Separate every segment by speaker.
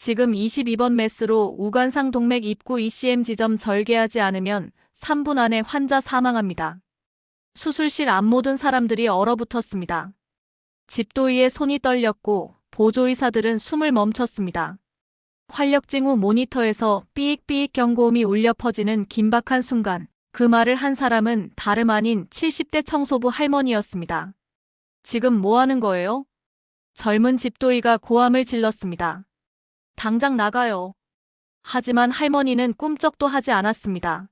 Speaker 1: 지금 22번 메스로 우관상 동맥 입구 ECM 지점 절개하지 않으면 3분 안에 환자 사망합니다. 수술실 앞 모든 사람들이 얼어붙었습니다. 집도의의 손이 떨렸고 보조의사들은 숨을 멈췄습니다. 활력증 후 모니터에서 삐익삐익 경고음이 울려 퍼지는 긴박한 순간 그 말을 한 사람은 다름 아닌 70대 청소부 할머니였습니다. 지금 뭐 하는 거예요? 젊은 집도의가 고함을 질렀습니다. 당장 나가요. 하지만 할머니는 꿈쩍도 하지 않았습니다.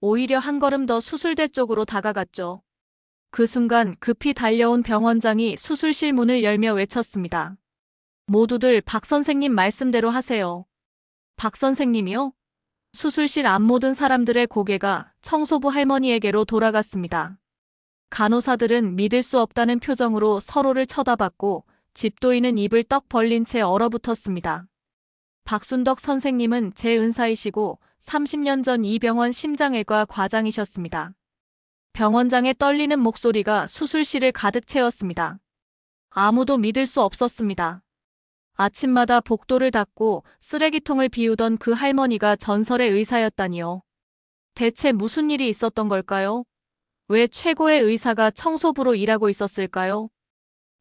Speaker 1: 오히려 한 걸음 더 수술대 쪽으로 다가갔죠. 그 순간 급히 달려온 병원장이 수술실 문을 열며 외쳤습니다. 모두들 박 선생님 말씀대로 하세요. 박 선생님이요? 수술실 앞 모든 사람들의 고개가 청소부 할머니에게로 돌아갔습니다. 간호사들은 믿을 수 없다는 표정으로 서로를 쳐다봤고 집도인은 입을 떡 벌린 채 얼어붙었습니다. 박순덕 선생님은 제 은사이시고 30년 전 이 병원 심장외과 과장이셨습니다. 병원장의 떨리는 목소리가 수술실을 가득 채웠습니다. 아무도 믿을 수 없었습니다. 아침마다 복도를 닦고 쓰레기통을 비우던 그 할머니가 전설의 의사였다니요. 대체 무슨 일이 있었던 걸까요? 왜 최고의 의사가 청소부로 일하고 있었을까요?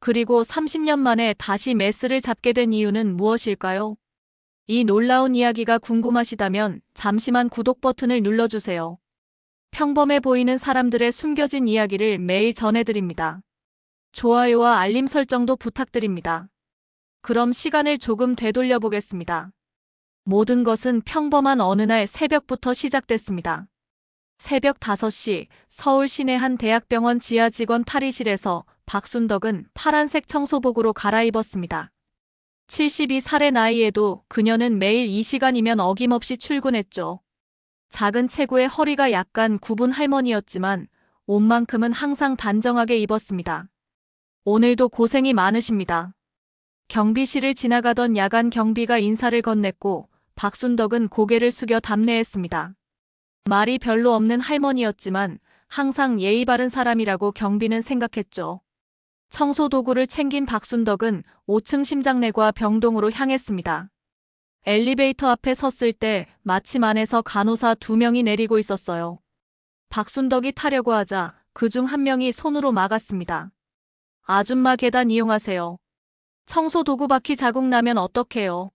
Speaker 1: 그리고 30년 만에 다시 메스를 잡게 된 이유는 무엇일까요? 이 놀라운 이야기가 궁금하시다면 잠시만 구독 버튼을 눌러주세요. 평범해 보이는 사람들의 숨겨진 이야기를 매일 전해드립니다. 좋아요와 알림 설정도 부탁드립니다. 그럼 시간을 조금 되돌려 보겠습니다. 모든 것은 평범한 어느 날 새벽부터 시작됐습니다. 새벽 5시 서울 시내 한 대학병원 지하 직원 탈의실에서 박순덕은 파란색 청소복으로 갈아입었습니다. 72살의 나이에도 그녀는 매일 이 시간이면 어김없이 출근했죠. 작은 체구에 허리가 약간 굽은 할머니였지만 옷만큼은 항상 단정하게 입었습니다. 오늘도 고생이 많으십니다. 경비실을 지나가던 야간 경비가 인사를 건넸고 박순덕은 고개를 숙여 답례했습니다. 말이 별로 없는 할머니였지만 항상 예의 바른 사람이라고 경비는 생각했죠. 청소도구를 챙긴 박순덕은 5층 심장내과 병동으로 향했습니다. 엘리베이터 앞에 섰을 때 마침 안에서 간호사 2명이 내리고 있었어요. 박순덕이 타려고 하자 그중 한 명이 손으로 막았습니다. 아줌마 계단 이용하세요. 청소도구 바퀴 자국 나면 어떡해요?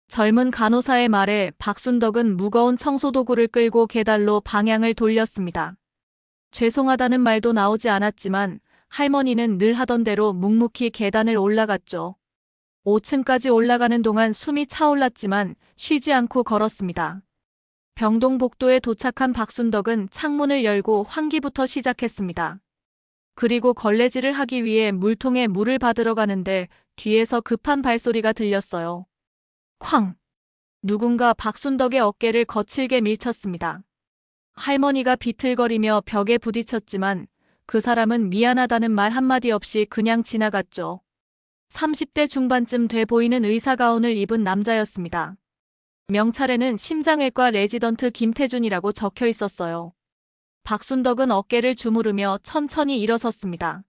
Speaker 1: 젊은 간호사의 말에 박순덕은 무거운 청소도구를 끌고 계단로 방향을 돌렸습니다. 죄송하다는 말도 나오지 않았지만 할머니는 늘 하던 대로 묵묵히 계단을 올라갔죠. 5층까지 올라가는 동안 숨이 차올랐지만 쉬지 않고 걸었습니다. 병동 복도에 도착한 박순덕은 창문을 열고 환기부터 시작했습니다. 그리고 걸레질을 하기 위해 물통에 물을 받으러 가는데 뒤에서 급한 발소리가 들렸어요. 쾅! 누군가 박순덕의 어깨를 거칠게 밀쳤습니다. 할머니가 비틀거리며 벽에 부딪혔지만 그 사람은 미안하다는 말 한마디 없이 그냥 지나갔죠. 30대 중반쯤 돼 보이는 의사 가운을 입은 남자였습니다. 명찰에는 심장외과 레지던트 김태준이라고 적혀 있었어요. 박순덕은 어깨를 주무르며 천천히 일어섰습니다.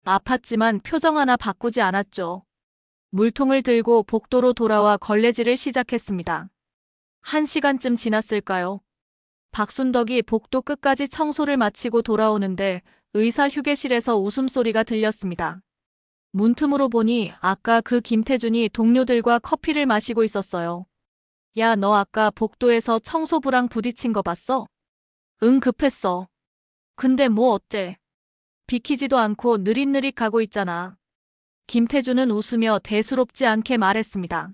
Speaker 1: 아팠지만 표정 하나 바꾸지 않았죠. 물통을 들고 복도로 돌아와 걸레질을 시작했습니다. 1시간쯤 지났을까요? 박순덕이 복도 끝까지 청소를 마치고 돌아오는데 의사 휴게실에서 웃음소리가 들렸습니다. 문틈으로 보니 아까 그 김태준이 동료들과 커피를 마시고 있었어요. 야, 너 아까 복도에서 청소부랑 부딪힌 거 봤어? 응, 급했어. 근데 뭐 어때? 비키지도 않고 느릿느릿 가고 있잖아. 김태준은 웃으며 대수롭지 않게 말했습니다.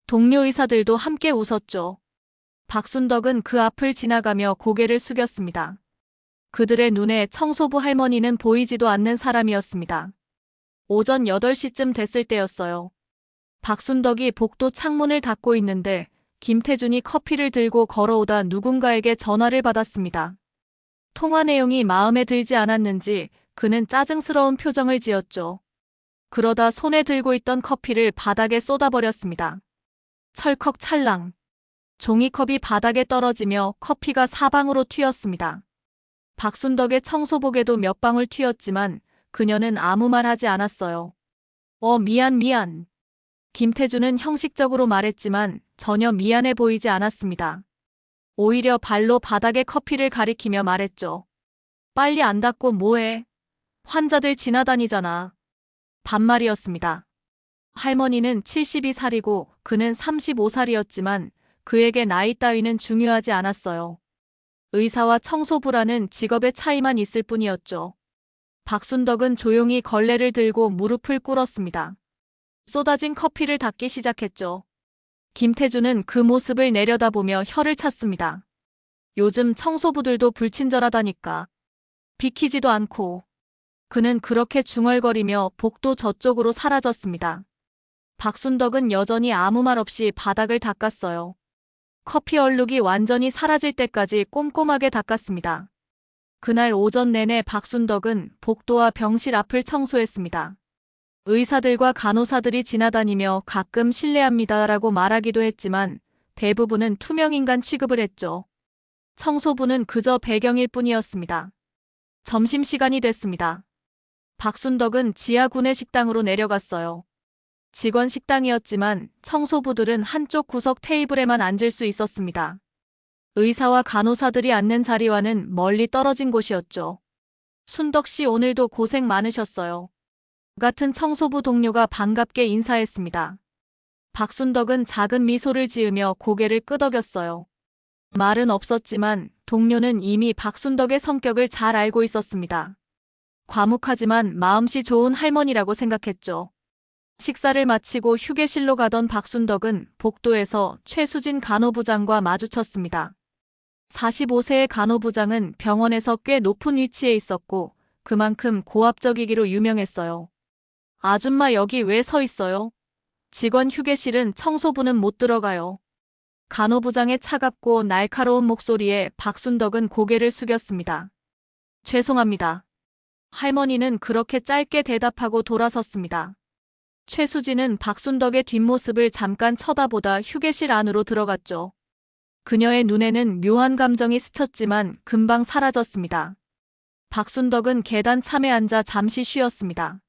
Speaker 1: 동료 의사들도 함께 웃었죠. 박순덕은 그 앞을 지나가며 고개를 숙였습니다. 그들의 눈에 청소부 할머니는 보이지도 않는 사람이었습니다. 오전 8시쯤 됐을 때였어요. 박순덕이 복도 창문을 닫고 있는데 김태준이 커피를 들고 걸어오다 누군가에게 전화를 받았습니다. 통화 내용이 마음에 들지 않았는지 그는 짜증스러운 표정을 지었죠. 그러다 손에 들고 있던 커피를 바닥에 쏟아버렸습니다. 철컥 찰랑. 종이컵이 바닥에 떨어지며 커피가 사방으로 튀었습니다. 박순덕의 청소복에도 몇 방울 튀었지만 그녀는 아무 말 하지 않았어요. 미안. 김태주는 형식적으로 말했지만 전혀 미안해 보이지 않았습니다. 오히려 발로 바닥에 커피를 가리키며 말했죠. 빨리 안 닦고 뭐해? 환자들 지나다니잖아. 반말이었습니다. 할머니는 72살이고 그는 35살이었지만 그에게 나이 따위는 중요하지 않았어요. 의사와 청소부라는 직업의 차이만 있을 뿐이었죠. 박순덕은 조용히 걸레를 들고 무릎을 꿇었습니다. 쏟아진 커피를 닦기 시작했죠. 김태주는 그 모습을 내려다보며 혀를 찼습니다. 요즘 청소부들도 불친절하다니까. 비키지도 않고. 그는 그렇게 중얼거리며 복도 저쪽으로 사라졌습니다. 박순덕은 여전히 아무 말 없이 바닥을 닦았어요. 커피 얼룩이 완전히 사라질 때까지 꼼꼼하게 닦았습니다. 그날 오전 내내 박순덕은 복도와 병실 앞을 청소했습니다. 의사들과 간호사들이 지나다니며 가끔 실례합니다라고 말하기도 했지만 대부분은 투명인간 취급을 했죠. 청소부는 그저 배경일 뿐이었습니다. 점심시간이 됐습니다. 박순덕은 지하 구내식당으로 내려갔어요. 직원 식당이었지만 청소부들은 한쪽 구석 테이블에만 앉을 수 있었습니다. 의사와 간호사들이 앉는 자리와는 멀리 떨어진 곳이었죠. 순덕 씨 오늘도 고생 많으셨어요. 같은 청소부 동료가 반갑게 인사했습니다. 박순덕은 작은 미소를 지으며 고개를 끄덕였어요. 말은 없었지만 동료는 이미 박순덕의 성격을 잘 알고 있었습니다. 과묵하지만 마음씨 좋은 할머니라고 생각했죠. 식사를 마치고 휴게실로 가던 박순덕은 복도에서 최수진 간호부장과 마주쳤습니다. 45세의 간호부장은 병원에서 꽤 높은 위치에 있었고 그만큼 고압적이기로 유명했어요. 아줌마 여기 왜 서 있어요? 직원 휴게실은 청소부는 못 들어가요. 간호부장의 차갑고 날카로운 목소리에 박순덕은 고개를 숙였습니다. 죄송합니다. 할머니는 그렇게 짧게 대답하고 돌아섰습니다. 최수진은 박순덕의 뒷모습을 잠깐 쳐다보다 휴게실 안으로 들어갔죠. 그녀의 눈에는 묘한 감정이 스쳤지만 금방 사라졌습니다. 박순덕은 계단 참에 앉아 잠시 쉬었습니다.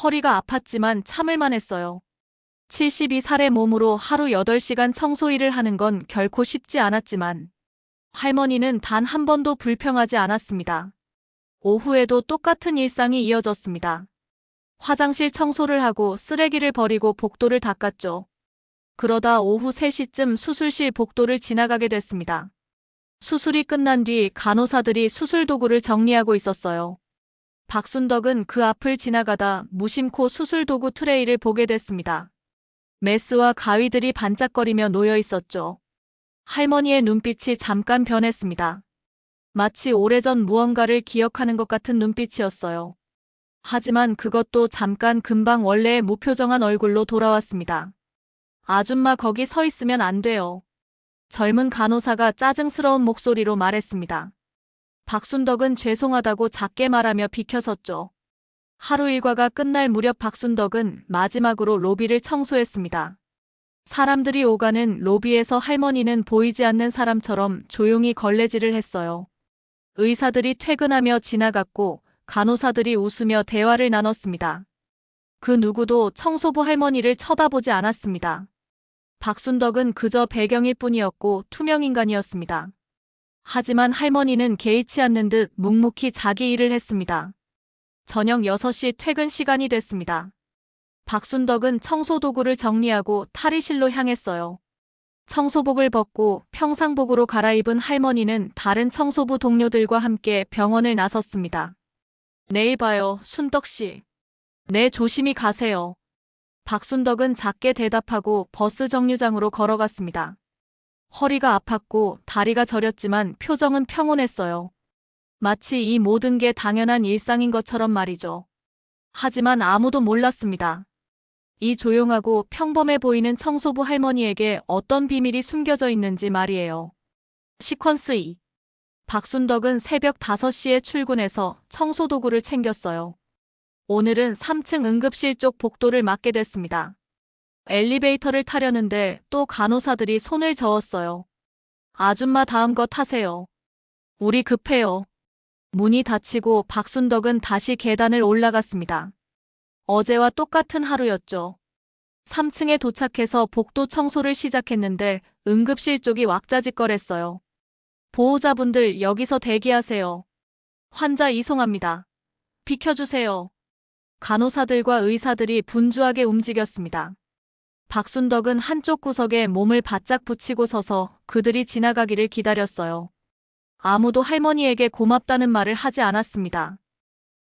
Speaker 1: 허리가 아팠지만 참을만 했어요. 72살의 몸으로 하루 8시간 청소 일을 하는 건 결코 쉽지 않았지만 할머니는 단 한 번도 불평하지 않았습니다. 오후에도 똑같은 일상이 이어졌습니다. 화장실 청소를 하고 쓰레기를 버리고 복도를 닦았죠. 그러다 오후 3시쯤 수술실 복도를 지나가게 됐습니다. 수술이 끝난 뒤 간호사들이 수술 도구를 정리하고 있었어요. 박순덕은 그 앞을 지나가다 무심코 수술 도구 트레이를 보게 됐습니다. 메스와 가위들이 반짝거리며 놓여 있었죠. 할머니의 눈빛이 잠깐 변했습니다. 마치 오래전 무언가를 기억하는 것 같은 눈빛이었어요. 하지만 그것도 잠깐 금방 원래의 무표정한 얼굴로 돌아왔습니다. 아줌마 거기 서 있으면 안 돼요. 젊은 간호사가 짜증스러운 목소리로 말했습니다. 박순덕은 죄송하다고 작게 말하며 비켜섰죠. 하루 일과가 끝날 무렵 박순덕은 마지막으로 로비를 청소했습니다. 사람들이 오가는 로비에서 할머니는 보이지 않는 사람처럼 조용히 걸레질을 했어요. 의사들이 퇴근하며 지나갔고 간호사들이 웃으며 대화를 나눴습니다. 그 누구도 청소부 할머니를 쳐다보지 않았습니다. 박순덕은 그저 배경일 뿐이었고 투명인간이었습니다. 하지만 할머니는 개의치 않는 듯 묵묵히 자기 일을 했습니다. 저녁 6시 퇴근 시간이 됐습니다. 박순덕은 청소도구를 정리하고 탈의실로 향했어요. 청소복을 벗고 평상복으로 갈아입은 할머니는 다른 청소부 동료들과 함께 병원을 나섰습니다. 내일 봐요, 순덕씨. 네, 조심히 가세요. 박순덕은 작게 대답하고 버스 정류장으로 걸어갔습니다. 허리가 아팠고 다리가 저렸지만 표정은 평온했어요. 마치 이 모든 게 당연한 일상인 것처럼 말이죠. 하지만 아무도 몰랐습니다. 이 조용하고 평범해 보이는 청소부 할머니에게 어떤 비밀이 숨겨져 있는지 말이에요. 시퀀스 2. 박순덕은 새벽 5시에 출근해서 청소도구를 챙겼어요. 오늘은 3층 응급실 쪽 복도를 맡게 됐습니다. 엘리베이터를 타려는데 또 간호사들이 손을 저었어요. 아줌마 다음 거 타세요. 우리 급해요. 문이 닫히고 박순덕은 다시 계단을 올라갔습니다. 어제와 똑같은 하루였죠. 3층에 도착해서 복도 청소를 시작했는데 응급실 쪽이 왁자지껄했어요. 보호자분들 여기서 대기하세요. 환자 이송합니다. 비켜주세요. 간호사들과 의사들이 분주하게 움직였습니다. 박순덕은 한쪽 구석에 몸을 바짝 붙이고 서서 그들이 지나가기를 기다렸어요. 아무도 할머니에게 고맙다는 말을 하지 않았습니다.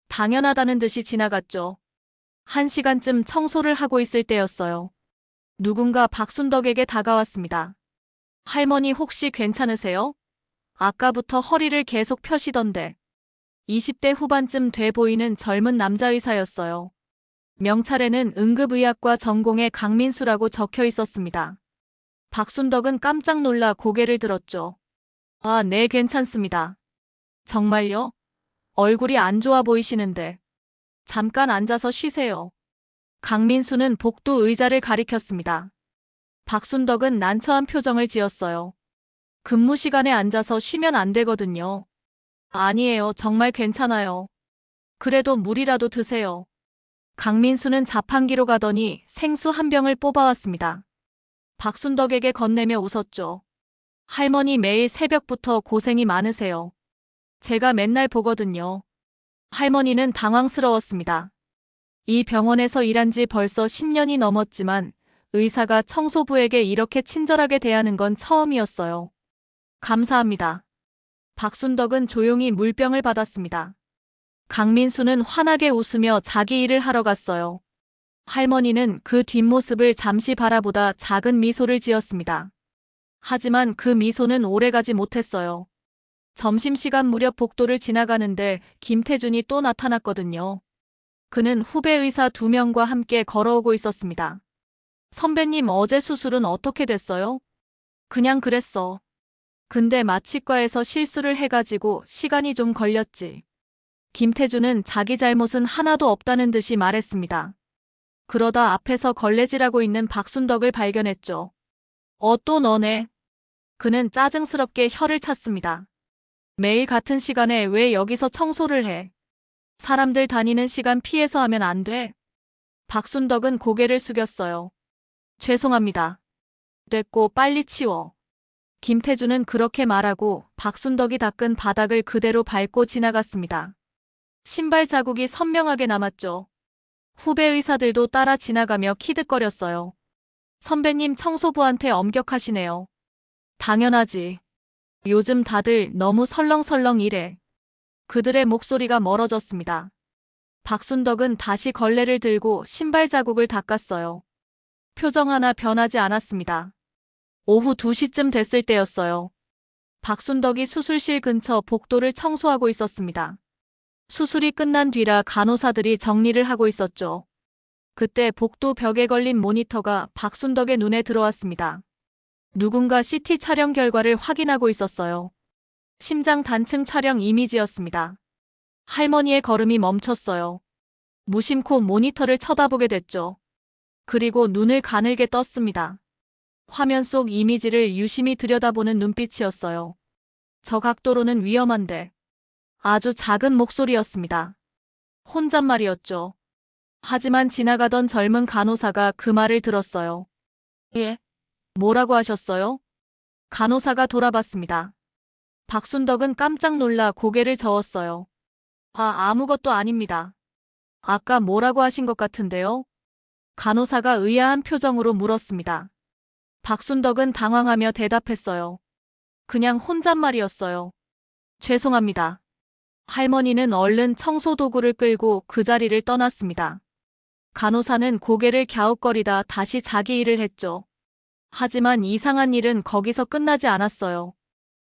Speaker 1: 당연하다는 듯이 지나갔죠. 1시간쯤 청소를 하고 있을 때였어요. 누군가 박순덕에게 다가왔습니다. 할머니 혹시 괜찮으세요? 아까부터 허리를 계속 펴시던데. 20대 후반쯤 돼 보이는 젊은 남자 의사였어요. 명찰에는 응급의학과 전공의 강민수라고 적혀 있었습니다. 박순덕은 깜짝 놀라 고개를 들었죠. 아, 네, 괜찮습니다. 정말요? 얼굴이 안 좋아 보이시는데. 잠깐 앉아서 쉬세요. 강민수는 복도 의자를 가리켰습니다. 박순덕은 난처한 표정을 지었어요. 근무 시간에 앉아서 쉬면 안 되거든요. 아니에요, 정말 괜찮아요. 그래도 물이라도 드세요. 강민수는 자판기로 가더니 생수 한 병을 뽑아왔습니다. 박순덕에게 건네며 웃었죠. 할머니 매일 새벽부터 고생이 많으세요. 제가 맨날 보거든요. 할머니는 당황스러웠습니다. 이 병원에서 일한 지 벌써 10년이 넘었지만 의사가 청소부에게 이렇게 친절하게 대하는 건 처음이었어요. 감사합니다. 박순덕은 조용히 물병을 받았습니다. 강민수는 환하게 웃으며 자기 일을 하러 갔어요. 할머니는 그 뒷모습을 잠시 바라보다 작은 미소를 지었습니다. 하지만 그 미소는 오래가지 못했어요. 점심시간 무렵 복도를 지나가는데 김태준이 또 나타났거든요. 그는 후배 의사 2명과 함께 걸어오고 있었습니다. 선배님, 어제 수술은 어떻게 됐어요? 그냥 그랬어. 근데 마취과에서 실수를 해가지고 시간이 좀 걸렸지. 김태준은 자기 잘못은 하나도 없다는 듯이 말했습니다. 그러다 앞에서 걸레질하고 있는 박순덕을 발견했죠. 또 너네? 그는 짜증스럽게 혀를 찼습니다. 매일 같은 시간에 왜 여기서 청소를 해? 사람들 다니는 시간 피해서 하면 안 돼? 박순덕은 고개를 숙였어요. 죄송합니다. 됐고 빨리 치워. 김태준은 그렇게 말하고 박순덕이 닦은 바닥을 그대로 밟고 지나갔습니다. 신발 자국이 선명하게 남았죠. 후배 의사들도 따라 지나가며 키득거렸어요. 선배님, 청소부한테 엄격하시네요. 당연하지. 요즘 다들 너무 설렁설렁 이래. 그들의 목소리가 멀어졌습니다. 박순덕은 다시 걸레를 들고 신발 자국을 닦았어요. 표정 하나 변하지 않았습니다. 오후 2시쯤 됐을 때였어요. 박순덕이 수술실 근처 복도를 청소하고 있었습니다. 수술이 끝난 뒤라 간호사들이 정리를 하고 있었죠. 그때 복도 벽에 걸린 모니터가 박순덕의 눈에 들어왔습니다. 누군가 CT 촬영 결과를 확인하고 있었어요. 심장 단층 촬영 이미지였습니다. 할머니의 걸음이 멈췄어요. 무심코 모니터를 쳐다보게 됐죠. 그리고 눈을 가늘게 떴습니다. 화면 속 이미지를 유심히 들여다보는 눈빛이었어요. 저 각도로는 위험한데. 아주 작은 목소리였습니다. 혼잣말이었죠. 하지만 지나가던 젊은 간호사가 그 말을 들었어요. 예? 뭐라고 하셨어요? 간호사가 돌아봤습니다. 박순덕은 깜짝 놀라 고개를 저었어요. 아무것도 아닙니다. 아까 뭐라고 하신 것 같은데요? 간호사가 의아한 표정으로 물었습니다. 박순덕은 당황하며 대답했어요. 그냥 혼잣말이었어요. 죄송합니다. 할머니는 얼른 청소도구를 끌고 그 자리를 떠났습니다. 간호사는 고개를 갸웃거리다 다시 자기 일을 했죠. 하지만 이상한 일은 거기서 끝나지 않았어요.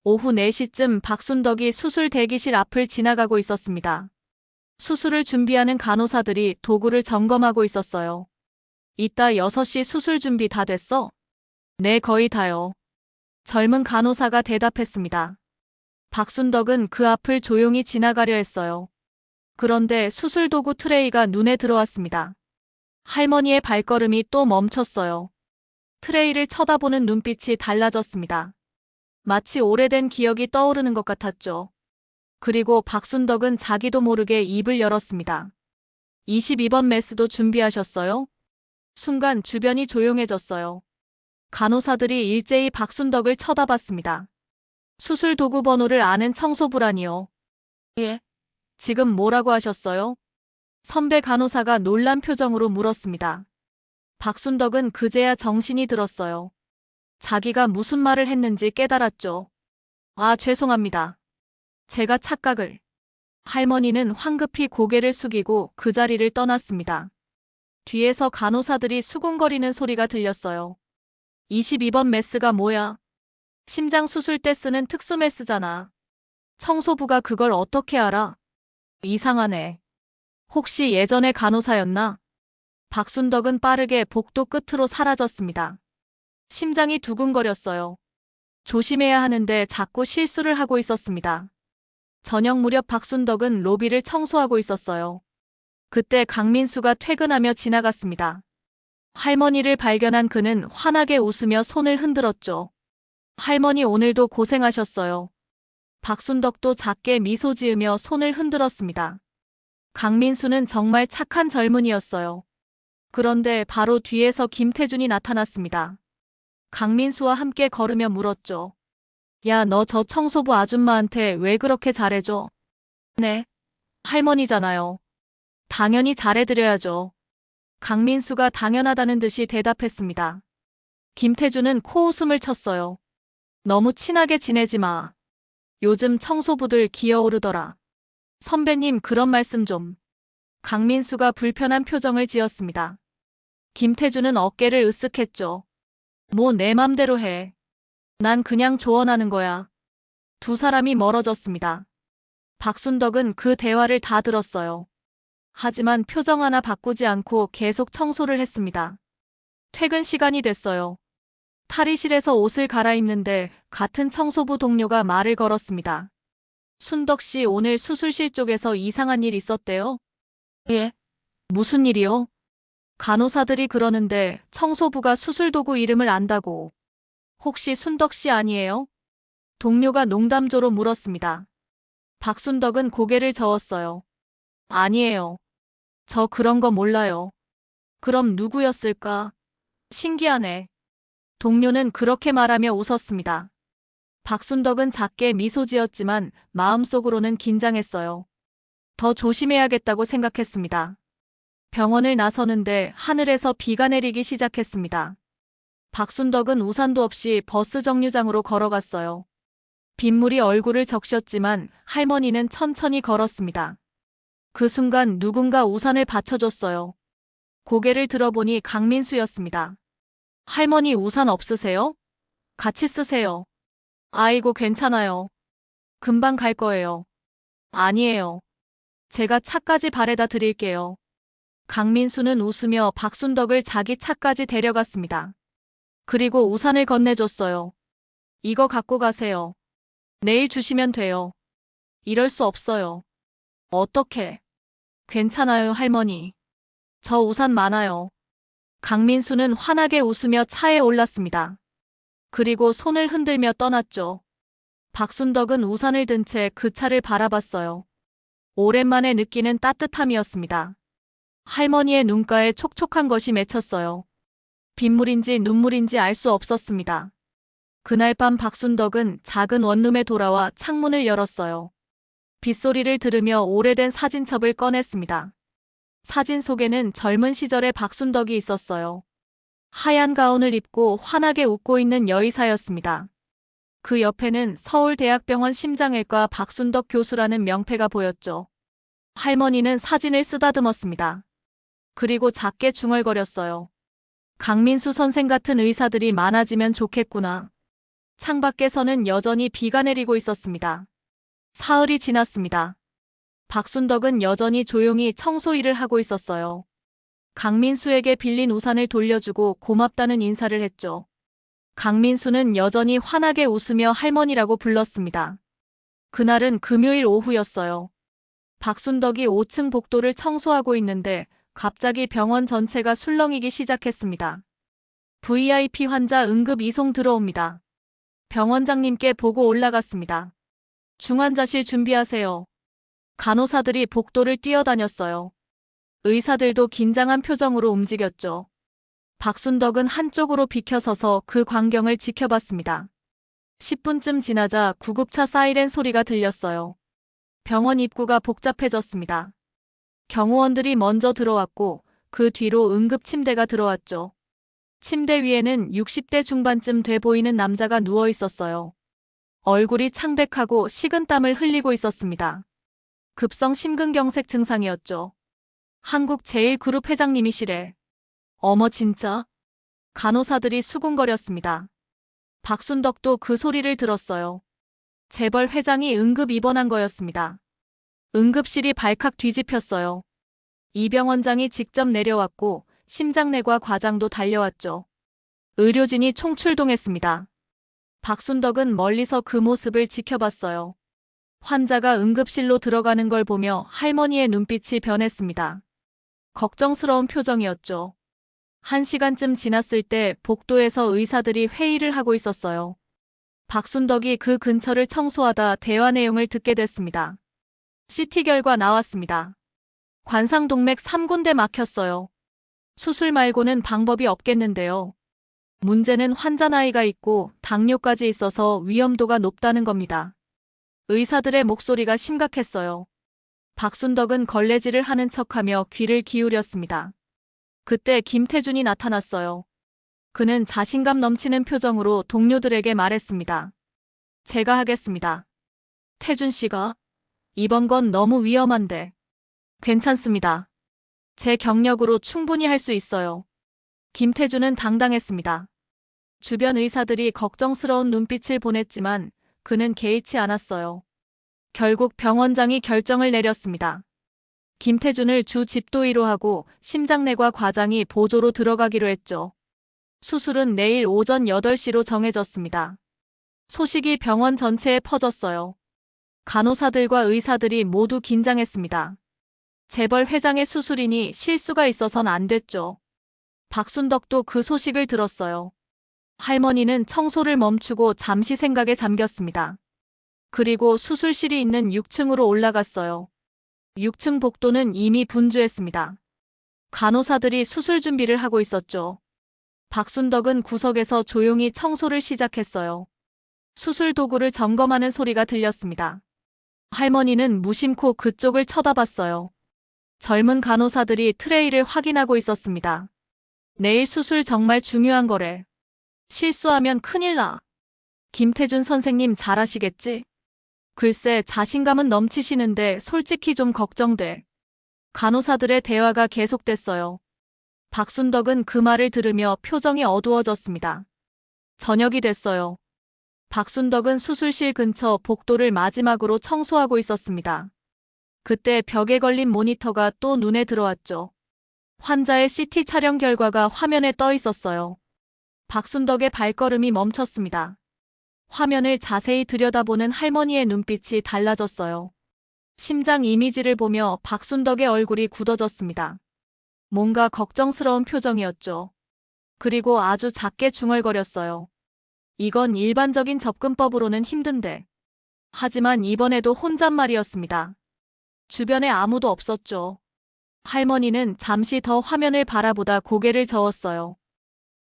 Speaker 1: 오후 4시쯤 박순덕이 수술 대기실 앞을 지나가고 있었습니다. 수술을 준비하는 간호사들이 도구를 점검하고 있었어요. 이따 6시 수술 준비 다 됐어? 네, 거의 다요. 젊은 간호사가 대답했습니다. 박순덕은 그 앞을 조용히 지나가려 했어요. 그런데 수술도구 트레이가 눈에 들어왔습니다. 할머니의 발걸음이 또 멈췄어요. 트레이를 쳐다보는 눈빛이 달라졌습니다. 마치 오래된 기억이 떠오르는 것 같았죠. 그리고 박순덕은 자기도 모르게 입을 열었습니다. 22번 메스도 준비하셨어요? 순간 주변이 조용해졌어요. 간호사들이 일제히 박순덕을 쳐다봤습니다. 수술 도구 번호를 아는 청소부라니요. 예. 지금 뭐라고 하셨어요? 선배 간호사가 놀란 표정으로 물었습니다. 박순덕은 그제야 정신이 들었어요. 자기가 무슨 말을 했는지 깨달았죠. 아, 죄송합니다. 제가 착각을. 할머니는 황급히 고개를 숙이고 그 자리를 떠났습니다. 뒤에서 간호사들이 수군거리는 소리가 들렸어요. 22번 메스가 뭐야? 심장 수술 때 쓰는 특수 메스잖아. 청소부가 그걸 어떻게 알아? 이상하네. 혹시 예전에 간호사였나? 박순덕은 빠르게 복도 끝으로 사라졌습니다. 심장이 두근거렸어요. 조심해야 하는데 자꾸 실수를 하고 있었습니다. 저녁 무렵 박순덕은 로비를 청소하고 있었어요. 그때 강민수가 퇴근하며 지나갔습니다. 할머니를 발견한 그는 환하게 웃으며 손을 흔들었죠. 할머니 오늘도 고생하셨어요. 박순덕도 작게 미소 지으며 손을 흔들었습니다. 강민수는 정말 착한 젊은이였어요. 그런데 바로 뒤에서 김태준이 나타났습니다. 강민수와 함께 걸으며 물었죠. 야, 너 저 청소부 아줌마한테 왜 그렇게 잘해줘? 네, 할머니잖아요. 당연히 잘해드려야죠. 강민수가 당연하다는 듯이 대답했습니다. 김태준은 코웃음을 쳤어요. 너무 친하게 지내지 마. 요즘 청소부들 기어오르더라. 선배님 그런 말씀 좀. 강민수가 불편한 표정을 지었습니다. 김태준은 어깨를 으쓱했죠. 뭐 내 맘대로 해. 난 그냥 조언하는 거야. 두 사람이 멀어졌습니다. 박순덕은 그 대화를 다 들었어요. 하지만 표정 하나 바꾸지 않고 계속 청소를 했습니다. 퇴근 시간이 됐어요. 탈의실에서 옷을 갈아입는데 같은 청소부 동료가 말을 걸었습니다. 순덕 씨 오늘 수술실 쪽에서 이상한 일 있었대요? 예. 무슨 일이요? 간호사들이 그러는데 청소부가 수술도구 이름을 안다고. 혹시 순덕 씨 아니에요? 동료가 농담조로 물었습니다. 박순덕은 고개를 저었어요. 아니에요. 저 그런 거 몰라요. 그럼 누구였을까? 신기하네. 동료는 그렇게 말하며 웃었습니다. 박순덕은 작게 미소 지었지만 마음속으로는 긴장했어요. 더 조심해야겠다고 생각했습니다. 병원을 나서는데 하늘에서 비가 내리기 시작했습니다. 박순덕은 우산도 없이 버스 정류장으로 걸어갔어요. 빗물이 얼굴을 적셨지만 할머니는 천천히 걸었습니다. 그 순간 누군가 우산을 받쳐줬어요. 고개를 들어보니 강민수였습니다. 할머니 우산 없으세요? 같이 쓰세요. 아이고 괜찮아요. 금방 갈 거예요. 아니에요. 제가 차까지 바래다 드릴게요. 강민수는 웃으며 박순덕을 자기 차까지 데려갔습니다. 그리고 우산을 건네줬어요. 이거 갖고 가세요. 내일 주시면 돼요. 이럴 수 없어요. 어떻게? 괜찮아요, 할머니. 저 우산 많아요. 강민수는 환하게 웃으며 차에 올랐습니다. 그리고 손을 흔들며 떠났죠. 박순덕은 우산을 든 채 그 차를 바라봤어요. 오랜만에 느끼는 따뜻함이었습니다. 할머니의 눈가에 촉촉한 것이 맺혔어요. 빗물인지 눈물인지 알 수 없었습니다. 그날 밤 박순덕은 작은 원룸에 돌아와 창문을 열었어요. 빗소리를 들으며 오래된 사진첩을 꺼냈습니다. 사진 속에는 젊은 시절의 박순덕이 있었어요. 하얀 가운을 입고 환하게 웃고 있는 여의사였습니다. 그 옆에는 서울대학병원 심장외과 박순덕 교수라는 명패가 보였죠. 할머니는 사진을 쓰다듬었습니다. 그리고 작게 중얼거렸어요. 강민수 선생 같은 의사들이 많아지면 좋겠구나. 창밖에서는 여전히 비가 내리고 있었습니다. 사흘이 지났습니다. 박순덕은 여전히 조용히 청소 일을 하고 있었어요. 강민수에게 빌린 우산을 돌려주고 고맙다는 인사를 했죠. 강민수는 여전히 환하게 웃으며 할머니라고 불렀습니다. 그날은 금요일 오후였어요. 박순덕이 5층 복도를 청소하고 있는데 갑자기 병원 전체가 술렁이기 시작했습니다. VIP 환자 응급 이송 들어옵니다. 병원장님께 보고 올라갔습니다. 중환자실 준비하세요. 간호사들이 복도를 뛰어다녔어요. 의사들도 긴장한 표정으로 움직였죠. 박순덕은 한쪽으로 비켜서서 그 광경을 지켜봤습니다. 10분쯤 지나자 구급차 사이렌 소리가 들렸어요. 병원 입구가 복잡해졌습니다. 경호원들이 먼저 들어왔고 그 뒤로 응급 침대가 들어왔죠. 침대 위에는 60대 중반쯤 돼 보이는 남자가 누워 있었어요. 얼굴이 창백하고 식은땀을 흘리고 있었습니다. 급성 심근경색 증상이었죠. 한국제일그룹 회장님이시래. 어머 진짜? 간호사들이 수군거렸습니다. 박순덕도 그 소리를 들었어요. 재벌 회장이 응급 입원한 거였습니다. 응급실이 발칵 뒤집혔어요. 이병원장이 직접 내려왔고 심장내과 과장도 달려왔죠. 의료진이 총출동했습니다. 박순덕은 멀리서 그 모습을 지켜봤어요. 환자가 응급실로 들어가는 걸 보며 할머니의 눈빛이 변했습니다. 걱정스러운 표정이었죠. 1시간쯤 지났을 때 복도에서 의사들이 회의를 하고 있었어요. 박순덕이 그 근처를 청소하다 대화 내용을 듣게 됐습니다. CT 결과 나왔습니다. 관상동맥 3군데 막혔어요. 수술 말고는 방법이 없겠는데요. 문제는 환자 나이가 있고 당뇨까지 있어서 위험도가 높다는 겁니다. 의사들의 목소리가 심각했어요. 박순덕은 걸레질을 하는 척하며 귀를 기울였습니다. 그때 김태준이 나타났어요. 그는 자신감 넘치는 표정으로 동료들에게 말했습니다. 제가 하겠습니다. 태준 씨가? 이번 건 너무 위험한데. 괜찮습니다. 제 경력으로 충분히 할 수 있어요. 김태준은 당당했습니다. 주변 의사들이 걱정스러운 눈빛을 보냈지만 그는 개의치 않았어요. 결국 병원장이 결정을 내렸습니다. 김태준을 주 집도의로 하고 심장내과 과장이 보조로 들어가기로 했죠. 수술은 내일 오전 8시로 정해졌습니다. 소식이 병원 전체에 퍼졌어요. 간호사들과 의사들이 모두 긴장했습니다. 재벌 회장의 수술이니 실수가 있어선 안 됐죠. 박순덕도 그 소식을 들었어요. 할머니는 청소를 멈추고 잠시 생각에 잠겼습니다. 그리고 수술실이 있는 6층으로 올라갔어요. 6층 복도는 이미 분주했습니다. 간호사들이 수술 준비를 하고 있었죠. 박순덕은 구석에서 조용히 청소를 시작했어요. 수술 도구를 점검하는 소리가 들렸습니다. 할머니는 무심코 그쪽을 쳐다봤어요. 젊은 간호사들이 트레이를 확인하고 있었습니다. 내일 수술 정말 중요한 거래. 실수하면 큰일 나. 김태준 선생님 잘하시겠지? 글쎄 자신감은 넘치시는데 솔직히 좀 걱정돼. 간호사들의 대화가 계속됐어요. 박순덕은 그 말을 들으며 표정이 어두워졌습니다. 저녁이 됐어요. 박순덕은 수술실 근처 복도를 마지막으로 청소하고 있었습니다. 그때 벽에 걸린 모니터가 또 눈에 들어왔죠. 환자의 CT 촬영 결과가 화면에 떠 있었어요. 박순덕의 발걸음이 멈췄습니다. 화면을 자세히 들여다보는 할머니의 눈빛이 달라졌어요. 심장 이미지를 보며 박순덕의 얼굴이 굳어졌습니다. 뭔가 걱정스러운 표정이었죠. 그리고 아주 작게 중얼거렸어요. 이건 일반적인 접근법으로는 힘든데. 하지만 이번에도 혼잣말이었습니다. 주변에 아무도 없었죠. 할머니는 잠시 더 화면을 바라보다 고개를 저었어요.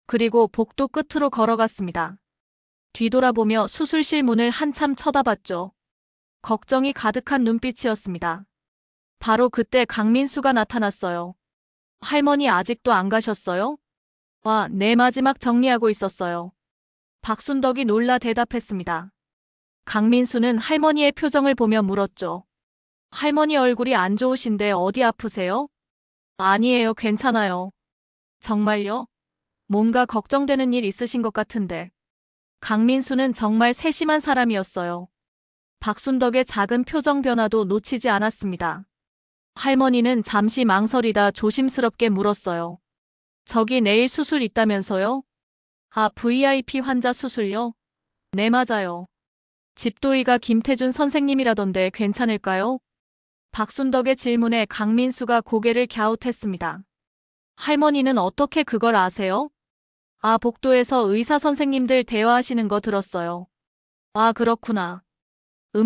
Speaker 1: 그리고 복도 끝으로 걸어갔습니다. 뒤돌아보며 수술실 문을 한참 쳐다봤죠. 걱정이 가득한 눈빛이었습니다. 바로 그때 강민수가 나타났어요. 할머니 아직도 안 가셨어요? 와, 내 마지막 정리하고 있었어요. 박순덕이 놀라 대답했습니다. 강민수는 할머니의 표정을 보며 물었죠. 할머니 얼굴이 안 좋으신데 어디 아프세요? 아니에요, 괜찮아요. 정말요? 뭔가 걱정되는 일 있으신 것 같은데. 강민수는 정말 세심한 사람이었어요. 박순덕의 작은 표정 변화도 놓치지 않았습니다. 할머니는 잠시 망설이다 조심스럽게 물었어요. 저기 내일 수술 있다면서요? 아, VIP 환자 수술요? 네, 맞아요. 집도의가 김태준 선생님이라던데 괜찮을까요? 박순덕의 질문에 강민수가 고개를 갸웃했습니다. 할머니는 어떻게 그걸 아세요? 아, 복도에서 의사 선생님들 대화하시는 거 들었어요. 아, 그렇구나.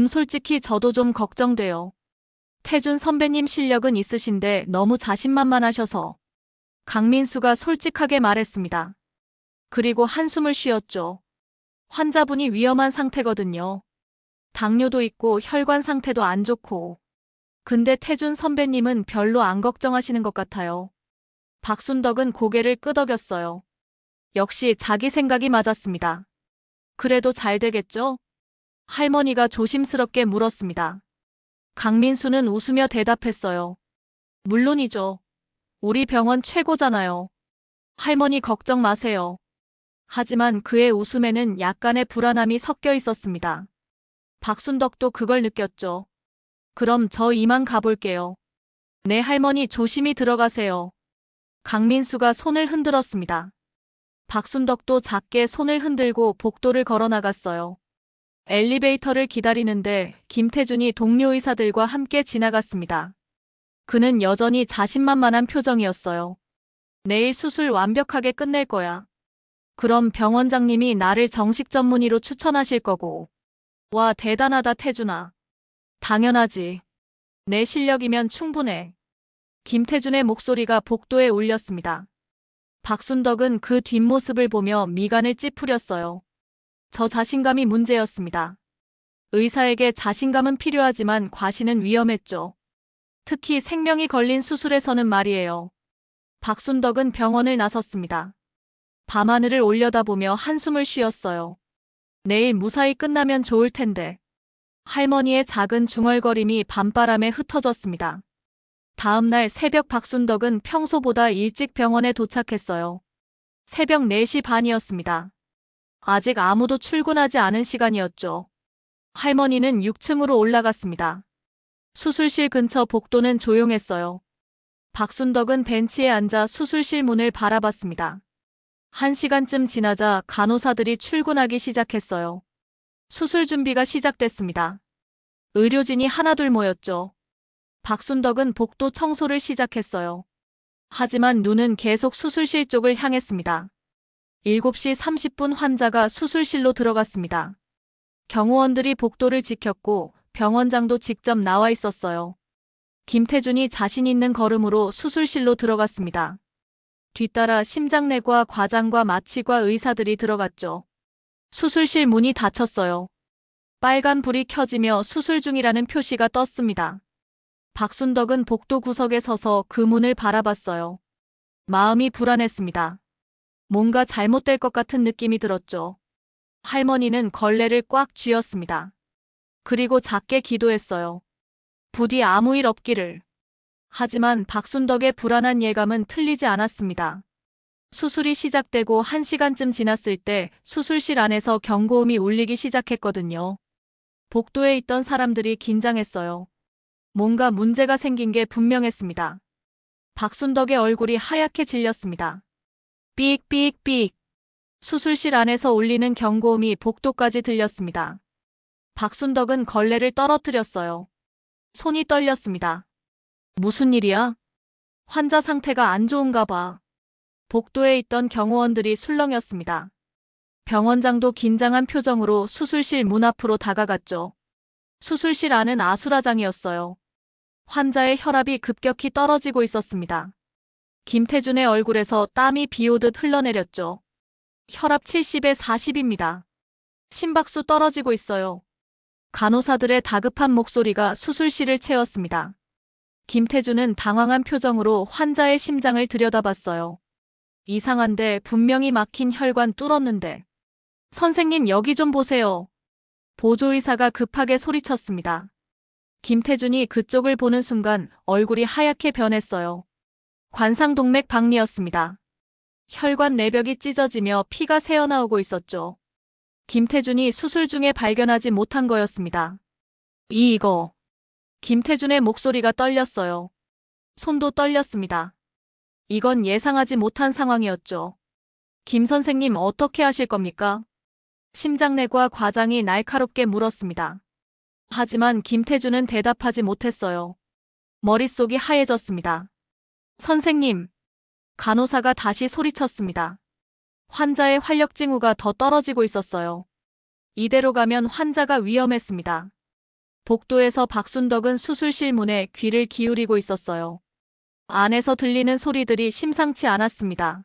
Speaker 1: 솔직히 저도 좀 걱정돼요. 태준 선배님 실력은 있으신데 너무 자신만만하셔서. 강민수가 솔직하게 말했습니다. 그리고 한숨을 쉬었죠. 환자분이 위험한 상태거든요. 당뇨도 있고 혈관 상태도 안 좋고. 근데 태준 선배님은 별로 안 걱정하시는 것 같아요. 박순덕은 고개를 끄덕였어요. 역시 자기 생각이 맞았습니다. 그래도 잘 되겠죠? 할머니가 조심스럽게 물었습니다. 강민수는 웃으며 대답했어요. 물론이죠. 우리 병원 최고잖아요. 할머니 걱정 마세요. 하지만 그의 웃음에는 약간의 불안함이 섞여 있었습니다. 박순덕도 그걸 느꼈죠. 그럼 저 이만 가볼게요. 네, 할머니 조심히 들어가세요. 강민수가 손을 흔들었습니다. 박순덕도 작게 손을 흔들고 복도를 걸어 나갔어요. 엘리베이터를 기다리는데 김태준이 동료 의사들과 함께 지나갔습니다. 그는 여전히 자신만만한 표정이었어요. 내일 수술 완벽하게 끝낼 거야. 그럼 병원장님이 나를 정식 전문의로 추천하실 거고. 와, 대단하다, 태준아. 당연하지. 내 실력이면 충분해. 김태준의 목소리가 복도에 울렸습니다. 박순덕은 그 뒷모습을 보며 미간을 찌푸렸어요. 저 자신감이 문제였습니다. 의사에게 자신감은 필요하지만 과시는 위험했죠. 특히 생명이 걸린 수술에서는 말이에요. 박순덕은 병원을 나섰습니다. 밤하늘을 올려다보며 한숨을 쉬었어요. 내일 무사히 끝나면 좋을 텐데. 할머니의 작은 중얼거림이 밤바람에 흩어졌습니다. 다음 날 새벽 박순덕은 평소보다 일찍 병원에 도착했어요. 새벽 4시 반이었습니다. 아직 아무도 출근하지 않은 시간이었죠. 할머니는 6층으로 올라갔습니다. 수술실 근처 복도는 조용했어요. 박순덕은 벤치에 앉아 수술실 문을 바라봤습니다. 1시간쯤 지나자 간호사들이 출근하기 시작했어요. 수술 준비가 시작됐습니다. 의료진이 하나둘 모였죠. 박순덕은 복도 청소를 시작했어요. 하지만 눈은 계속 수술실 쪽을 향했습니다. 7시 30분 환자가 수술실로 들어갔습니다. 경호원들이 복도를 지켰고 병원장도 직접 나와 있었어요. 김태준이 자신 있는 걸음으로 수술실로 들어갔습니다. 뒤따라 심장내과 과장과 마취과 의사들이 들어갔죠. 수술실 문이 닫혔어요. 빨간 불이 켜지며 수술 중이라는 표시가 떴습니다. 박순덕은 복도 구석에 서서 그 문을 바라봤어요. 마음이 불안했습니다. 뭔가 잘못될 것 같은 느낌이 들었죠. 할머니는 걸레를 꽉 쥐었습니다. 그리고 작게 기도했어요. 부디 아무 일 없기를. 하지만 박순덕의 불안한 예감은 틀리지 않았습니다. 수술이 시작되고 1시간쯤 지났을 때 수술실 안에서 경고음이 울리기 시작했거든요. 복도에 있던 사람들이 긴장했어요. 뭔가 문제가 생긴 게 분명했습니다. 박순덕의 얼굴이 하얗게 질렸습니다. 삑삑삑. 수술실 안에서 울리는 경고음이 복도까지 들렸습니다. 박순덕은 걸레를 떨어뜨렸어요. 손이 떨렸습니다. 무슨 일이야? 환자 상태가 안 좋은가 봐. 복도에 있던 경호원들이 술렁였습니다. 병원장도 긴장한 표정으로 수술실 문 앞으로 다가갔죠. 수술실 안은 아수라장이었어요. 환자의 혈압이 급격히 떨어지고 있었습니다. 김태준의 얼굴에서 땀이 비오듯 흘러내렸죠. 혈압 70에 40입니다. 심박수 떨어지고 있어요. 간호사들의 다급한 목소리가 수술실을 채웠습니다. 김태준은 당황한 표정으로 환자의 심장을 들여다봤어요. 이상한데 분명히 막힌 혈관 뚫었는데. 선생님, 여기 좀 보세요. 보조의사가 급하게 소리쳤습니다. 김태준이 그쪽을 보는 순간 얼굴이 하얗게 변했어요. 관상동맥 박리였습니다. 혈관 내벽이 찢어지며 피가 새어나오고 있었죠. 김태준이 수술 중에 발견하지 못한 거였습니다. 이거. 김태준의 목소리가 떨렸어요. 손도 떨렸습니다. 이건 예상하지 못한 상황이었죠. 김 선생님, 어떻게 하실 겁니까? 심장내과 과장이 날카롭게 물었습니다. 하지만 김태준은 대답하지 못했어요. 머릿속이 하얘졌습니다. 선생님. 간호사가 다시 소리쳤습니다. 환자의 활력 징후가 더 떨어지고 있었어요. 이대로 가면 환자가 위험했습니다. 복도에서 박순덕은 수술실 문에 귀를 기울이고 있었어요. 안에서 들리는 소리들이 심상치 않았습니다.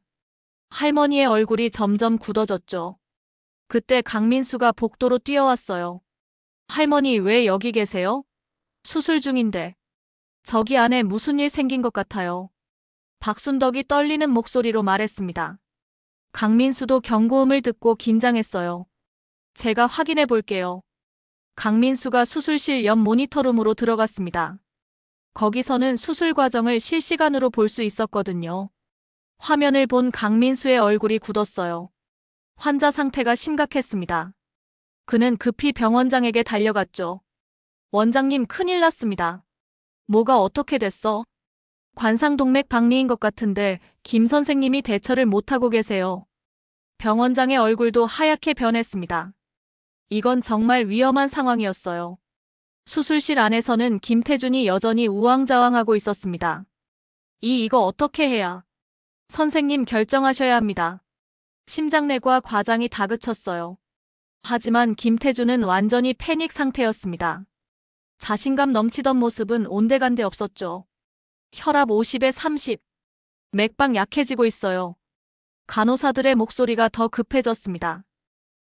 Speaker 1: 할머니의 얼굴이 점점 굳어졌죠. 그때 강민수가 복도로 뛰어왔어요. 할머니 왜 여기 계세요? 수술 중인데. 저기 안에 무슨 일 생긴 것 같아요. 박순덕이 떨리는 목소리로 말했습니다. 강민수도 경고음을 듣고 긴장했어요. 제가 확인해 볼게요. 강민수가 수술실 옆 모니터룸으로 들어갔습니다. 거기서는 수술 과정을 실시간으로 볼 수 있었거든요. 화면을 본 강민수의 얼굴이 굳었어요. 환자 상태가 심각했습니다. 그는 급히 병원장에게 달려갔죠. 원장님 큰일 났습니다. 뭐가 어떻게 됐어? 관상동맥 박리인 것 같은데 김 선생님이 대처를 못하고 계세요. 병원장의 얼굴도 하얗게 변했습니다. 이건 정말 위험한 상황이었어요. 수술실 안에서는 김태준이 여전히 우왕좌왕하고 있었습니다. 이거 어떻게 해야? 선생님 결정하셔야 합니다. 심장내과 과장이 다그쳤어요. 하지만 김태준은 완전히 패닉 상태였습니다. 자신감 넘치던 모습은 온데간데 없었죠. 혈압 50에 30. 맥박 약해지고 있어요. 간호사들의 목소리가 더 급해졌습니다.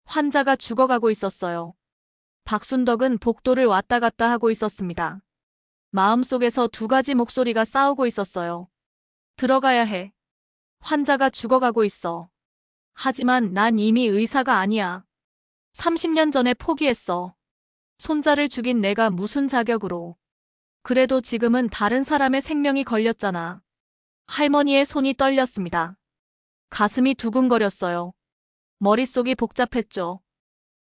Speaker 1: 환자가 죽어가고 있었어요. 박순덕은 복도를 왔다 갔다 하고 있었습니다. 마음속에서 두 가지 목소리가 싸우고 있었어요. 들어가야 해. 환자가 죽어가고 있어. 하지만 난 이미 의사가 아니야. 30년 전에 포기했어. 손자를 죽인 내가 무슨 자격으로. 그래도 지금은 다른 사람의 생명이 걸렸잖아. 할머니의 손이 떨렸습니다. 가슴이 두근거렸어요. 머릿속이 복잡했죠.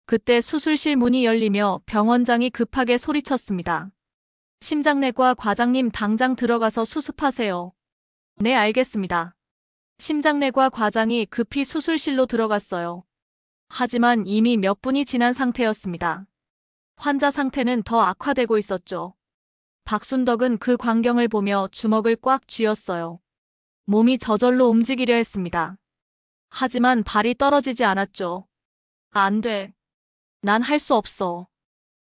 Speaker 1: 그때 수술실 문이 열리며 병원장이 급하게 소리쳤습니다. 심장내과 과장님 당장 들어가서 수습하세요. 네, 알겠습니다. 심장내과 과장이 급히 수술실로 들어갔어요. 하지만 이미 몇 분이 지난 상태였습니다. 환자 상태는 더 악화되고 있었죠. 박순덕은 그 광경을 보며 주먹을 꽉 쥐었어요. 몸이 저절로 움직이려 했습니다. 하지만 발이 떨어지지 않았죠. 안 돼. 난 할 수 없어.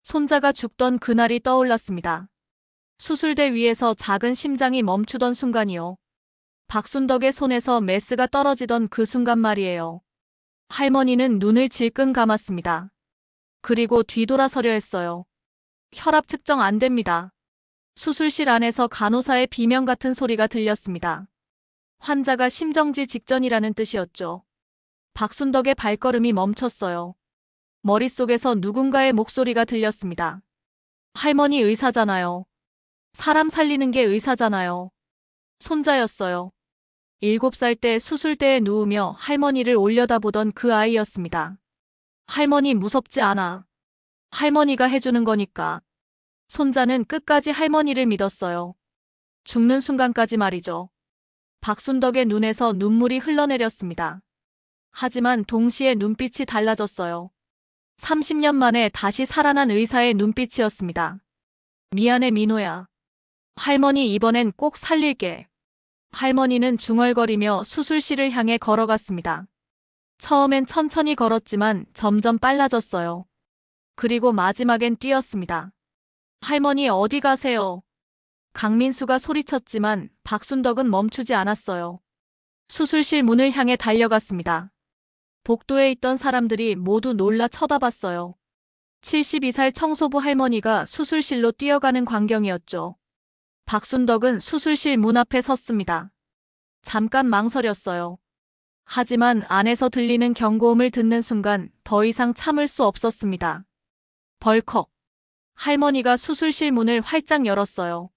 Speaker 1: 손자가 죽던 그날이 떠올랐습니다. 수술대 위에서 작은 심장이 멈추던 순간이요. 박순덕의 손에서 메스가 떨어지던 그 순간 말이에요. 할머니는 눈을 질끈 감았습니다. 그리고 뒤돌아서려 했어요. 혈압 측정 안 됩니다. 수술실 안에서 간호사의 비명 같은 소리가 들렸습니다. 환자가 심정지 직전이라는 뜻이었죠. 박순덕의 발걸음이 멈췄어요. 머릿속에서 누군가의 목소리가 들렸습니다. 할머니 의사잖아요. 사람 살리는 게 의사잖아요. 손자였어요. 7살 때 수술대에 누우며 할머니를 올려다보던 그 아이였습니다. 할머니 무섭지 않아. 할머니가 해주는 거니까. 손자는 끝까지 할머니를 믿었어요. 죽는 순간까지 말이죠. 박순덕의 눈에서 눈물이 흘러내렸습니다. 하지만 동시에 눈빛이 달라졌어요. 30년 만에 다시 살아난 의사의 눈빛이었습니다. 미안해 민호야. 할머니 이번엔 꼭 살릴게. 할머니는 중얼거리며 수술실을 향해 걸어갔습니다. 처음엔 천천히 걸었지만 점점 빨라졌어요. 그리고 마지막엔 뛰었습니다. 할머니 어디 가세요? 강민수가 소리쳤지만 박순덕은 멈추지 않았어요. 수술실 문을 향해 달려갔습니다. 복도에 있던 사람들이 모두 놀라 쳐다봤어요. 72살 청소부 할머니가 수술실로 뛰어가는 광경이었죠. 박순덕은 수술실 문 앞에 섰습니다. 잠깐 망설였어요. 하지만 안에서 들리는 경고음을 듣는 순간 더 이상 참을 수 없었습니다. 벌컥. 할머니가 수술실 문을 활짝 열었어요.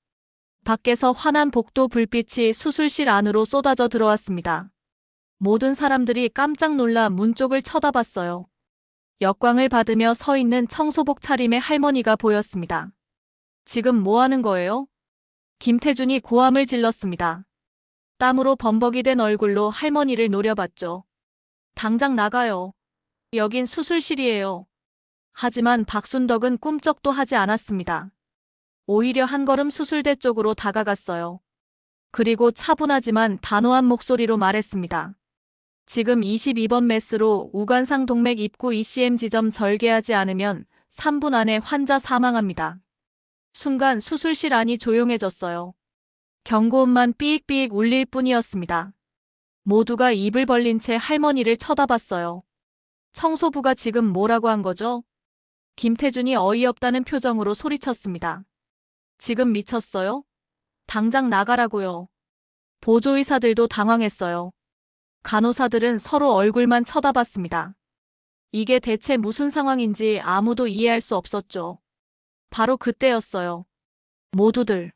Speaker 1: 밖에서 환한 복도 불빛이 수술실 안으로 쏟아져 들어왔습니다. 모든 사람들이 깜짝 놀라 문 쪽을 쳐다봤어요. 역광을 받으며 서 있는 청소복 차림의 할머니가 보였습니다. 지금 뭐 하는 거예요? 김태준이 고함을 질렀습니다. 땀으로 범벅이 된 얼굴로 할머니를 노려봤죠. 당장 나가요. 여긴 수술실이에요. 하지만 박순덕은 꿈쩍도 하지 않았습니다. 오히려 한 걸음 수술대 쪽으로 다가갔어요. 그리고 차분하지만 단호한 목소리로 말했습니다. 지금 22번 메스로 우관상 동맥 입구 ECM 지점 절개하지 않으면 3분 안에 환자 사망합니다. 순간 수술실 안이 조용해졌어요. 경고음만 삐익삐익 울릴 뿐이었습니다. 모두가 입을 벌린 채 할머니를 쳐다봤어요. 청소부가 지금 뭐라고 한 거죠? 김태준이 어이없다는 표정으로 소리쳤습니다. 지금 미쳤어요? 당장 나가라고요. 보조의사들도 당황했어요. 간호사들은 서로 얼굴만 쳐다봤습니다. 이게 대체 무슨 상황인지 아무도 이해할 수 없었죠. 바로 그때였어요. 모두들.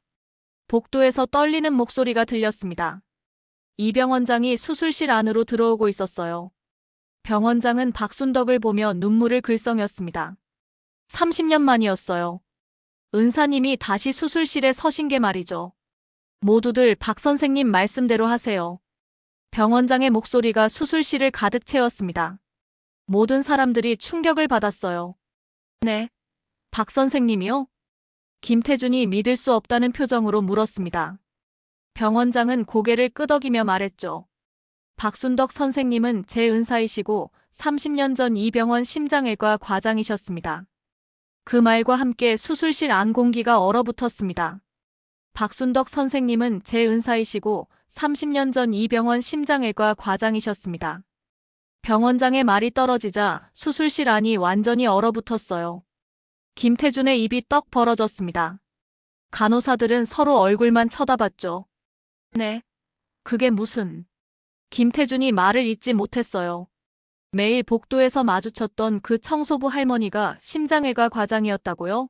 Speaker 1: 복도에서 떨리는 목소리가 들렸습니다. 이병원장이 수술실 안으로 들어오고 있었어요. 병원장은 박순덕을 보며 눈물을 글썽였습니다. 30년 만이었어요. 은사님이 다시 수술실에 서신 게 말이죠. 모두들 박 선생님 말씀대로 하세요. 병원장의 목소리가 수술실을 가득 채웠습니다. 모든 사람들이 충격을 받았어요. 네. 박 선생님이요? 김태준이 믿을 수 없다는 표정으로 물었습니다. 병원장은 고개를 끄덕이며 말했죠. 박순덕 선생님은 제 은사이시고 30년 전 이 병원 심장외과 과장이셨습니다. 그 말과 함께 수술실 안 공기가 얼어붙었습니다. 박순덕 선생님은 제 은사이시고 30년 전 이 병원 심장외과 과장이셨습니다. 병원장의 말이 떨어지자 수술실 안이 완전히 얼어붙었어요. 김태준의 입이 떡 벌어졌습니다. 간호사들은 서로 얼굴만 쳐다봤죠. 네. 그게 무슨... 김태준이 말을 잇지 못했어요. 매일 복도에서 마주쳤던 그 청소부 할머니가 심장외과 과장이었다고요?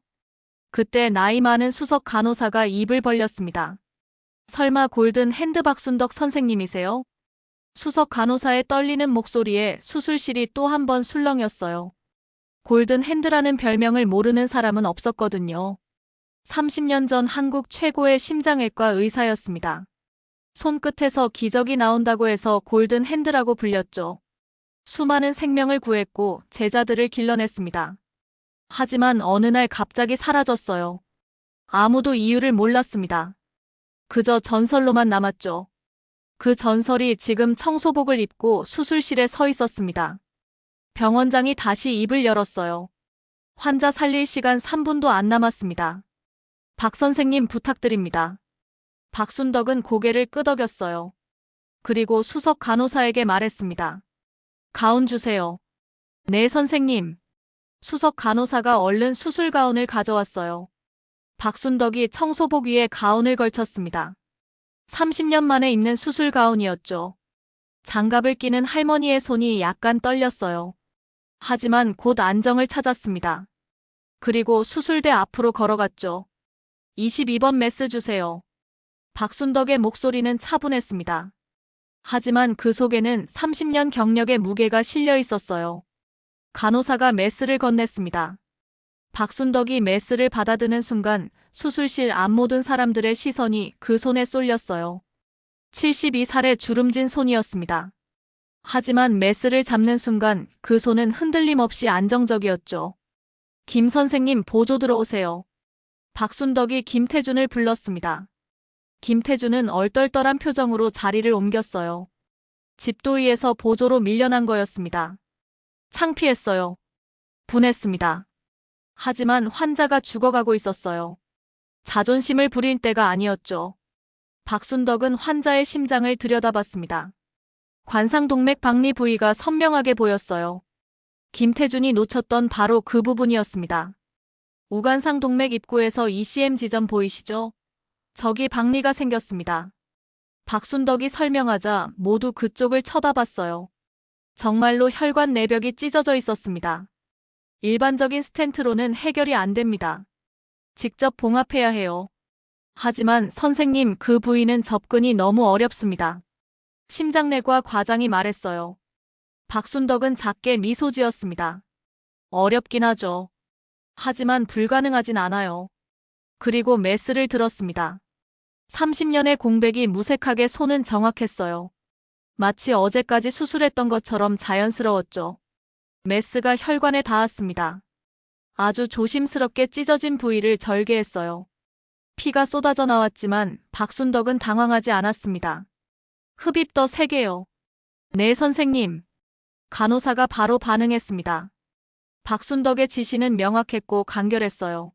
Speaker 1: 그때 나이 많은 수석 간호사가 입을 벌렸습니다. 설마 골든 핸드 박순덕 선생님이세요? 수석 간호사의 떨리는 목소리에 수술실이 또 한 번 술렁였어요. 골든 핸드라는 별명을 모르는 사람은 없었거든요. 30년 전 한국 최고의 심장외과 의사였습니다. 손끝에서 기적이 나온다고 해서 골든 핸드라고 불렸죠. 수많은 생명을 구했고 제자들을 길러냈습니다. 하지만 어느 날 갑자기 사라졌어요. 아무도 이유를 몰랐습니다. 그저 전설로만 남았죠. 그 전설이 지금 청소복을 입고 수술실에 서 있었습니다. 병원장이 다시 입을 열었어요. 환자 살릴 시간 3분도 안 남았습니다. 박 선생님 부탁드립니다. 박순덕은 고개를 끄덕였어요. 그리고 수석 간호사에게 말했습니다. 가운 주세요. 네, 선생님. 수석 간호사가 얼른 수술 가운을 가져왔어요. 박순덕이 청소복 위에 가운을 걸쳤습니다. 30년 만에 입는 수술 가운이었죠. 장갑을 끼는 할머니의 손이 약간 떨렸어요. 하지만 곧 안정을 찾았습니다. 그리고 수술대 앞으로 걸어갔죠. 22번 메스 주세요. 박순덕의 목소리는 차분했습니다. 하지만 그 속에는 30년 경력의 무게가 실려 있었어요. 간호사가 메스를 건넸습니다. 박순덕이 메스를 받아드는 순간 수술실 안 모든 사람들의 시선이 그 손에 쏠렸어요. 72살의 주름진 손이었습니다. 하지만 메스를 잡는 순간 그 손은 흔들림 없이 안정적이었죠. 김 선생님 보조 들어오세요. 박순덕이 김태준을 불렀습니다. 김태준은 얼떨떨한 표정으로 자리를 옮겼어요. 집도의에서 보조로 밀려난 거였습니다. 창피했어요. 분했습니다. 하지만 환자가 죽어가고 있었어요. 자존심을 부릴 때가 아니었죠. 박순덕은 환자의 심장을 들여다봤습니다. 관상동맥 박리 부위가 선명하게 보였어요. 김태준이 놓쳤던 바로 그 부분이었습니다. 우간상동맥 입구에서 ECM 지점 보이시죠? 저기 박리가 생겼습니다. 박순덕이 설명하자 모두 그쪽을 쳐다봤어요. 정말로 혈관 내벽이 찢어져 있었습니다. 일반적인 스텐트로는 해결이 안 됩니다. 직접 봉합해야 해요. 하지만 선생님, 그 부위는 접근이 너무 어렵습니다. 심장내과 과장이 말했어요. 박순덕은 작게 미소 지었습니다. 어렵긴 하죠. 하지만 불가능하진 않아요. 그리고 메스를 들었습니다. 30년의 공백이 무색하게 손은 정확했어요. 마치 어제까지 수술했던 것처럼 자연스러웠죠. 메스가 혈관에 닿았습니다. 아주 조심스럽게 찢어진 부위를 절개했어요. 피가 쏟아져 나왔지만 박순덕은 당황하지 않았습니다. 흡입 더 세게요. 네, 선생님. 간호사가 바로 반응했습니다. 박순덕의 지시는 명확했고 간결했어요.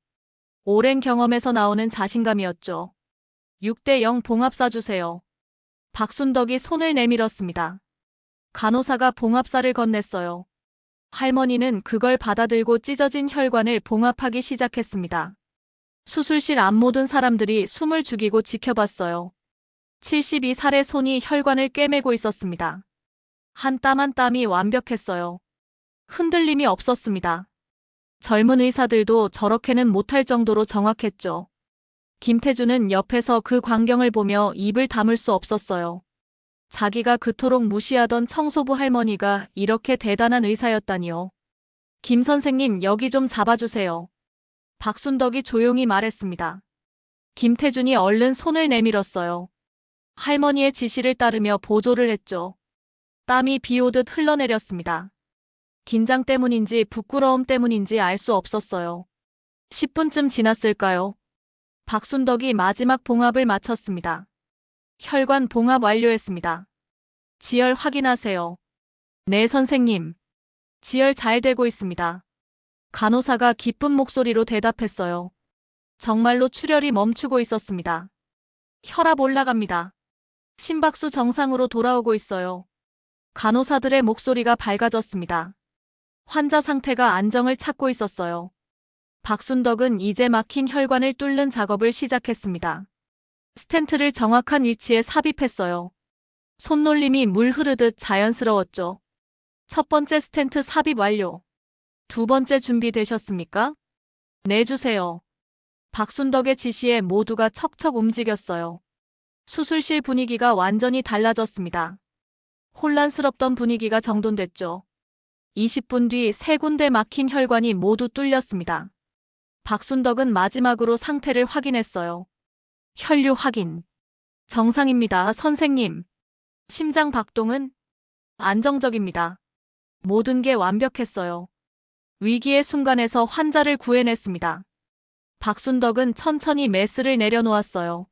Speaker 1: 오랜 경험에서 나오는 자신감이었죠. 6대0 봉합 싸주세요. 박순덕이 손을 내밀었습니다. 간호사가 봉합사를 건넸어요. 할머니는 그걸 받아들고 찢어진 혈관을 봉합하기 시작했습니다. 수술실 앞 모든 사람들이 숨을 죽이고 지켜봤어요. 72살의 손이 혈관을 꿰매고 있었습니다. 한 땀 한 땀이 완벽했어요. 흔들림이 없었습니다. 젊은 의사들도 저렇게는 못할 정도로 정확했죠. 김태주는 옆에서 그 광경을 보며 입을 다물 수 없었어요. 자기가 그토록 무시하던 청소부 할머니가 이렇게 대단한 의사였다니요. 김 선생님, 여기 좀 잡아주세요. 박순덕이 조용히 말했습니다. 김태준이 얼른 손을 내밀었어요. 할머니의 지시를 따르며 보조를 했죠. 땀이 비 오듯 흘러내렸습니다. 긴장 때문인지 부끄러움 때문인지 알 수 없었어요. 10분쯤 지났을까요? 박순덕이 마지막 봉합을 마쳤습니다. 혈관 봉합 완료했습니다. 지혈 확인하세요. 네, 선생님. 지혈 잘 되고 있습니다. 간호사가 기쁜 목소리로 대답했어요. 정말로 출혈이 멈추고 있었습니다. 혈압 올라갑니다. 심박수 정상으로 돌아오고 있어요. 간호사들의 목소리가 밝아졌습니다. 환자 상태가 안정을 찾고 있었어요. 박순덕은 이제 막힌 혈관을 뚫는 작업을 시작했습니다. 스텐트를 정확한 위치에 삽입했어요. 손놀림이 물 흐르듯 자연스러웠죠. 첫 번째 스텐트 삽입 완료. 두 번째 준비되셨습니까? 내주세요. 박순덕의 지시에 모두가 척척 움직였어요. 수술실 분위기가 완전히 달라졌습니다. 혼란스럽던 분위기가 정돈됐죠. 20분 뒤 세 군데 막힌 혈관이 모두 뚫렸습니다. 박순덕은 마지막으로 상태를 확인했어요. 혈류 확인. 정상입니다, 선생님. 심장 박동은 안정적입니다. 모든 게 완벽했어요. 위기의 순간에서 환자를 구해냈습니다. 박순덕은 천천히 메스를 내려놓았어요.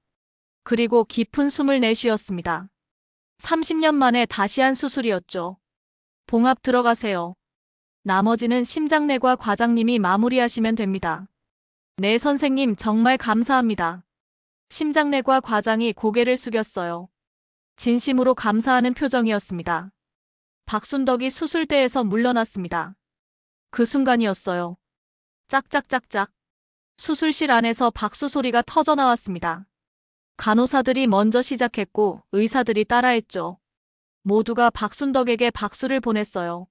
Speaker 1: 그리고 깊은 숨을 내쉬었습니다. 30년 만에 다시 한 수술이었죠. 봉합 들어가세요. 나머지는 심장내과 과장님이 마무리하시면 됩니다. 네, 선생님, 정말 감사합니다. 심장내과 과장이 고개를 숙였어요. 진심으로 감사하는 표정이었습니다. 박순덕이 수술대에서 물러났습니다. 그 순간이었어요. 짝짝짝짝. 수술실 안에서 박수 소리가 터져나왔습니다. 간호사들이 먼저 시작했고 의사들이 따라했죠. 모두가 박순덕에게 박수를 보냈어요.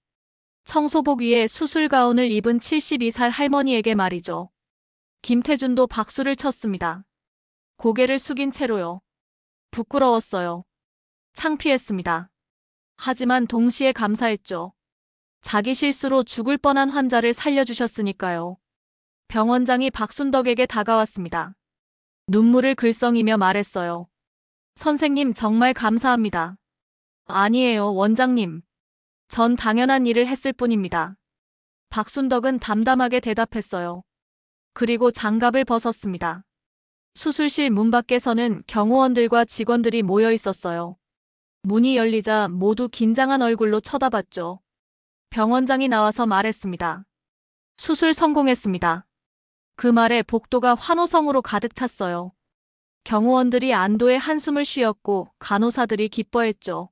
Speaker 1: 청소복 위에 수술 가운을 입은 72살 할머니에게 말이죠. 김태준도 박수를 쳤습니다. 고개를 숙인 채로요. 부끄러웠어요. 창피했습니다. 하지만 동시에 감사했죠. 자기 실수로 죽을 뻔한 환자를 살려주셨으니까요. 병원장이 박순덕에게 다가왔습니다. 눈물을 글썽이며 말했어요. 선생님, 정말 감사합니다. 아니에요, 원장님. 전 당연한 일을 했을 뿐입니다. 박순덕은 담담하게 대답했어요. 그리고 장갑을 벗었습니다. 수술실 문 밖에서는 경호원들과 직원들이 모여 있었어요. 문이 열리자 모두 긴장한 얼굴로 쳐다봤죠. 병원장이 나와서 말했습니다. 수술 성공했습니다. 그 말에 복도가 환호성으로 가득 찼어요. 경호원들이 안도의 한숨을 쉬었고 간호사들이 기뻐했죠.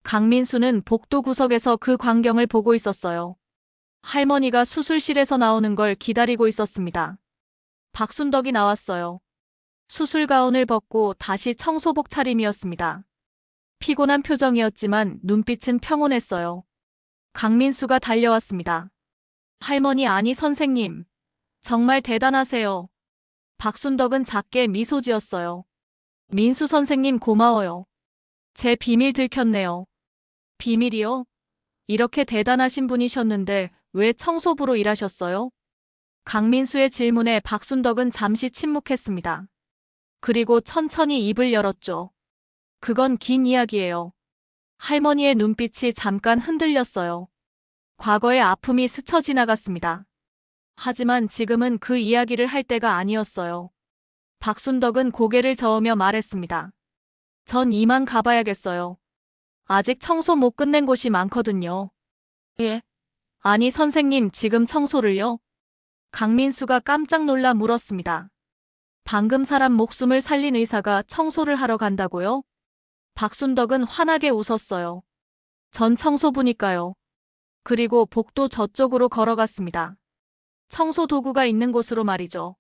Speaker 1: 강민수는 복도 구석에서 그 광경을 보고 있었어요. 할머니가 수술실에서 나오는 걸 기다리고 있었습니다. 박순덕이 나왔어요. 수술 가운을 벗고 다시 청소복 차림이었습니다. 피곤한 표정이었지만 눈빛은 평온했어요. 강민수가 달려왔습니다. 할머니, 아니 선생님. 정말 대단하세요. 박순덕은 작게 미소 지었어요. 민수 선생님 고마워요. 제 비밀 들켰네요. 비밀이요? 이렇게 대단하신 분이셨는데 왜 청소부로 일하셨어요? 강민수의 질문에 박순덕은 잠시 침묵했습니다. 그리고 천천히 입을 열었죠. 그건 긴 이야기예요. 할머니의 눈빛이 잠깐 흔들렸어요. 과거의 아픔이 스쳐 지나갔습니다. 하지만 지금은 그 이야기를 할 때가 아니었어요. 박순덕은 고개를 저으며 말했습니다. 전 이만 가봐야겠어요. 아직 청소 못 끝낸 곳이 많거든요. 예? 아니 선생님, 지금 청소를요? 강민수가 깜짝 놀라 물었습니다. 방금 사람 목숨을 살린 의사가 청소를 하러 간다고요? 박순덕은 환하게 웃었어요. 전 청소부니까요. 그리고 복도 저쪽으로 걸어갔습니다. 청소 도구가 있는 곳으로 말이죠.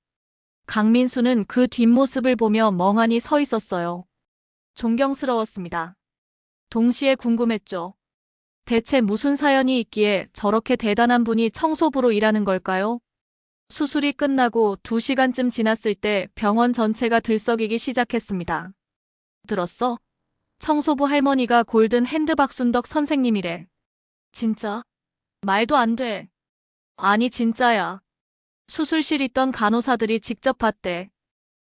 Speaker 1: 강민수는 그 뒷모습을 보며 멍하니 서 있었어요. 존경스러웠습니다. 동시에 궁금했죠. 대체 무슨 사연이 있기에 저렇게 대단한 분이 청소부로 일하는 걸까요? 수술이 끝나고 2시간쯤 지났을 때 병원 전체가 들썩이기 시작했습니다. 들었어? 청소부 할머니가 골든 핸드 박순덕 선생님이래. 진짜? 말도 안 돼. 아니 진짜야. 수술실 있던 간호사들이 직접 봤대.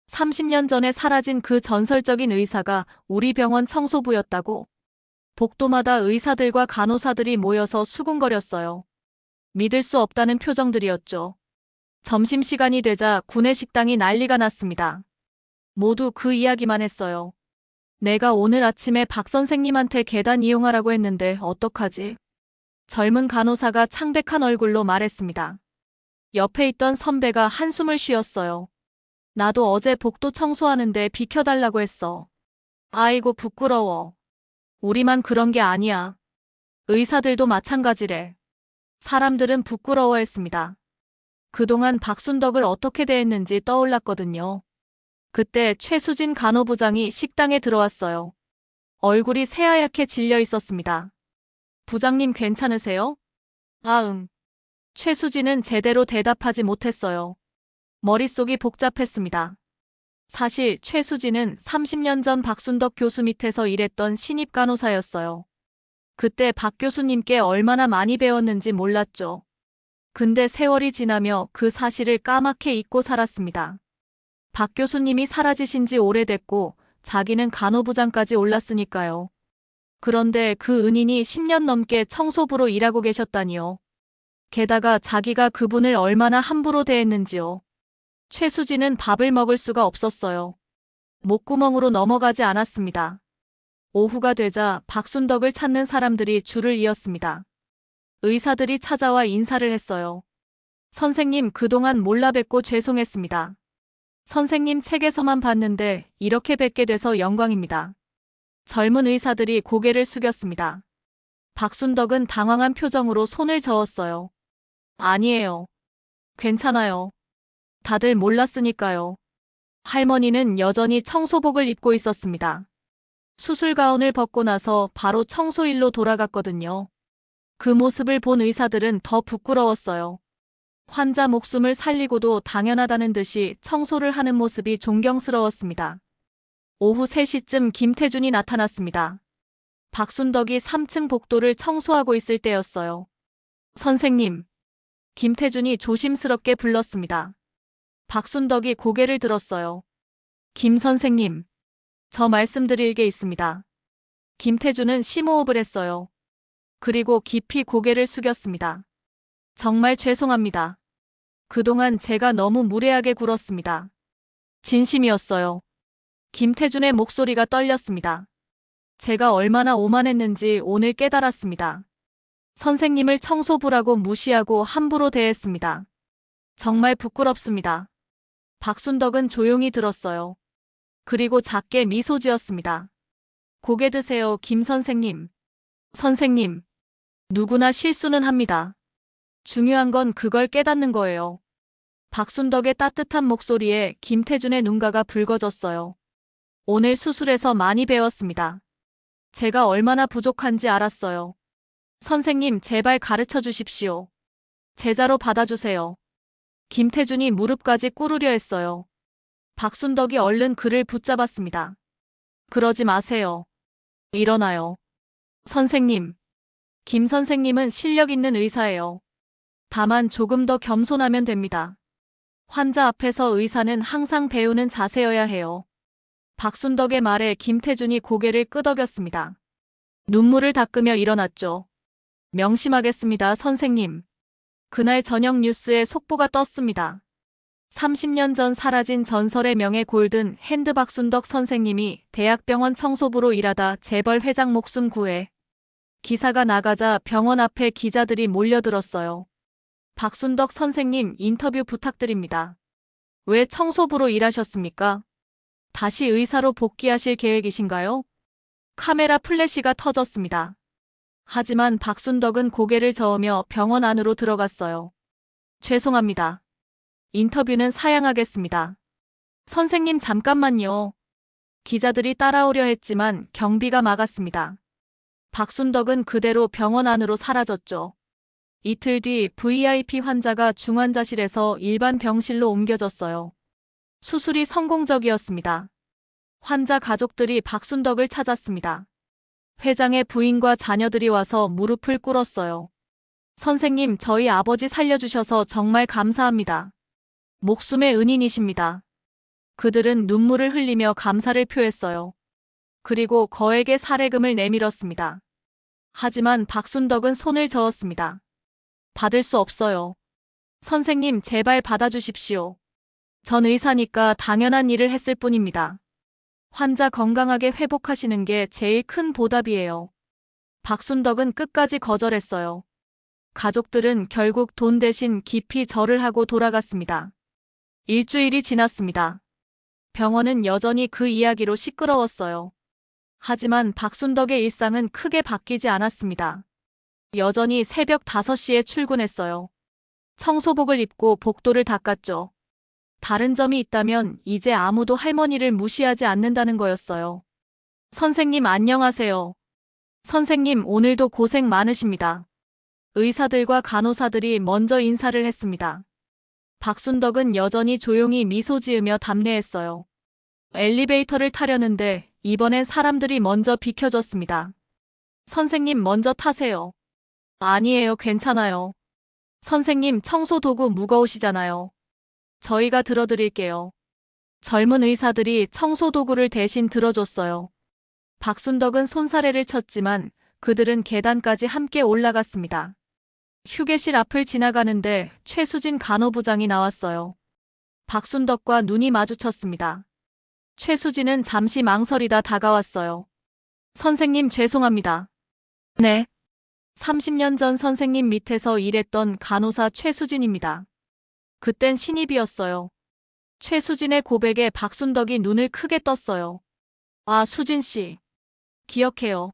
Speaker 1: 30년 전에 사라진 그 전설적인 의사가 우리 병원 청소부였다고. 복도마다 의사들과 간호사들이 모여서 수군거렸어요. 믿을 수 없다는 표정들이었죠. 점심시간이 되자 구내식당이 난리가 났습니다. 모두 그 이야기만 했어요. 내가 오늘 아침에 박 선생님한테 계단 이용하라고 했는데 어떡하지? 젊은 간호사가 창백한 얼굴로 말했습니다. 옆에 있던 선배가 한숨을 쉬었어요. 나도 어제 복도 청소하는데 비켜달라고 했어. 아이고 부끄러워. 우리만 그런 게 아니야. 의사들도 마찬가지래. 사람들은 부끄러워했습니다. 그동안 박순덕을 어떻게 대했는지 떠올랐거든요. 그때 최수진 간호부장이 식당에 들어왔어요. 얼굴이 새하얗게 질려 있었습니다. 부장님 괜찮으세요? 아, 응. 최수진은 제대로 대답하지 못했어요. 머릿속이 복잡했습니다. 사실 최수진은 30년 전 박순덕 교수 밑에서 일했던 신입 간호사였어요. 그때 박 교수님께 얼마나 많이 배웠는지 몰랐죠. 근데 세월이 지나며 그 사실을 까맣게 잊고 살았습니다. 박 교수님이 사라지신 지 오래됐고 자기는 간호부장까지 올랐으니까요. 그런데 그 은인이 10년 넘게 청소부로 일하고 계셨다니요. 게다가 자기가 그분을 얼마나 함부로 대했는지요. 최수진은 밥을 먹을 수가 없었어요. 목구멍으로 넘어가지 않았습니다. 오후가 되자 박순덕을 찾는 사람들이 줄을 이었습니다. 의사들이 찾아와 인사를 했어요. 선생님 그동안 몰라 뵙고 죄송했습니다. 선생님 책에서만 봤는데 이렇게 뵙게 돼서 영광입니다. 젊은 의사들이 고개를 숙였습니다. 박순덕은 당황한 표정으로 손을 저었어요. 아니에요. 괜찮아요. 다들 몰랐으니까요. 할머니는 여전히 청소복을 입고 있었습니다. 수술 가운을 벗고 나서 바로 청소일로 돌아갔거든요. 그 모습을 본 의사들은 더 부끄러웠어요. 환자 목숨을 살리고도 당연하다는 듯이 청소를 하는 모습이 존경스러웠습니다. 오후 3시쯤 김태준이 나타났습니다. 박순덕이 3층 복도를 청소하고 있을 때였어요. 선생님. 김태준이 조심스럽게 불렀습니다. 박순덕이 고개를 들었어요. 김 선생님. 저 말씀드릴 게 있습니다. 김태준은 심호흡을 했어요. 그리고 깊이 고개를 숙였습니다. 정말 죄송합니다. 그동안 제가 너무 무례하게 굴었습니다. 진심이었어요. 김태준의 목소리가 떨렸습니다. 제가 얼마나 오만했는지 오늘 깨달았습니다. 선생님을 청소부라고 무시하고 함부로 대했습니다. 정말 부끄럽습니다. 박순덕은 조용히 들었어요. 그리고 작게 미소 지었습니다. 고개 드세요, 김 선생님. 선생님. 누구나 실수는 합니다. 중요한 건 그걸 깨닫는 거예요. 박순덕의 따뜻한 목소리에 김태준의 눈가가 붉어졌어요. 오늘 수술에서 많이 배웠습니다. 제가 얼마나 부족한지 알았어요. 선생님, 제발 가르쳐 주십시오. 제자로 받아주세요. 김태준이 무릎까지 꿇으려 했어요. 박순덕이 얼른 그를 붙잡았습니다. 그러지 마세요. 일어나요. 선생님. 김 선생님은 실력 있는 의사예요. 다만 조금 더 겸손하면 됩니다. 환자 앞에서 의사는 항상 배우는 자세여야 해요. 박순덕의 말에 김태준이 고개를 끄덕였습니다. 눈물을 닦으며 일어났죠. 명심하겠습니다, 선생님. 그날 저녁 뉴스에 속보가 떴습니다. 30년 전 사라진 전설의 명예 골든 핸드 박순덕 선생님이 대학병원 청소부로 일하다 재벌 회장 목숨 구해. 기사가 나가자 병원 앞에 기자들이 몰려들었어요. 박순덕 선생님 인터뷰 부탁드립니다. 왜 청소부로 일하셨습니까? 다시 의사로 복귀하실 계획이신가요? 카메라 플래시가 터졌습니다. 하지만 박순덕은 고개를 저으며 병원 안으로 들어갔어요. 죄송합니다. 인터뷰는 사양하겠습니다. 선생님 잠깐만요. 기자들이 따라오려 했지만 경비가 막았습니다. 박순덕은 그대로 병원 안으로 사라졌죠. 이틀 뒤 VIP 환자가 중환자실에서 일반 병실로 옮겨졌어요. 수술이 성공적이었습니다. 환자 가족들이 박순덕을 찾았습니다. 회장의 부인과 자녀들이 와서 무릎을 꿇었어요. 선생님, 저희 아버지 살려주셔서 정말 감사합니다. 목숨의 은인이십니다. 그들은 눈물을 흘리며 감사를 표했어요. 그리고 거액의 사례금을 내밀었습니다. 하지만 박순덕은 손을 저었습니다. 받을 수 없어요. 선생님, 제발 받아주십시오. 전 의사니까 당연한 일을 했을 뿐입니다. 환자 건강하게 회복하시는 게 제일 큰 보답이에요. 박순덕은 끝까지 거절했어요. 가족들은 결국 돈 대신 깊이 절을 하고 돌아갔습니다. 일주일이 지났습니다. 병원은 여전히 그 이야기로 시끄러웠어요. 하지만 박순덕의 일상은 크게 바뀌지 않았습니다. 여전히 새벽 5시에 출근했어요. 청소복을 입고 복도를 닦았죠. 다른 점이 있다면 이제 아무도 할머니를 무시하지 않는다는 거였어요. 선생님 안녕하세요. 선생님 오늘도 고생 많으십니다. 의사들과 간호사들이 먼저 인사를 했습니다. 박순덕은 여전히 조용히 미소 지으며 답례했어요. 엘리베이터를 타려는데 이번엔 사람들이 먼저 비켜줬습니다. 선생님 먼저 타세요. 아니에요, 괜찮아요. 선생님 청소 도구 무거우시잖아요. 저희가 들어드릴게요. 젊은 의사들이 청소 도구를 대신 들어줬어요. 박순덕은 손사래를 쳤지만 그들은 계단까지 함께 올라갔습니다. 휴게실 앞을 지나가는데 최수진 간호부장이 나왔어요. 박순덕과 눈이 마주쳤습니다. 최수진은 잠시 망설이다 다가왔어요. 선생님 죄송합니다. 네. 30년 전 선생님 밑에서 일했던 간호사 최수진입니다. 그땐 신입이었어요. 최수진의 고백에 박순덕이 눈을 크게 떴어요. 아, 수진 씨. 기억해요.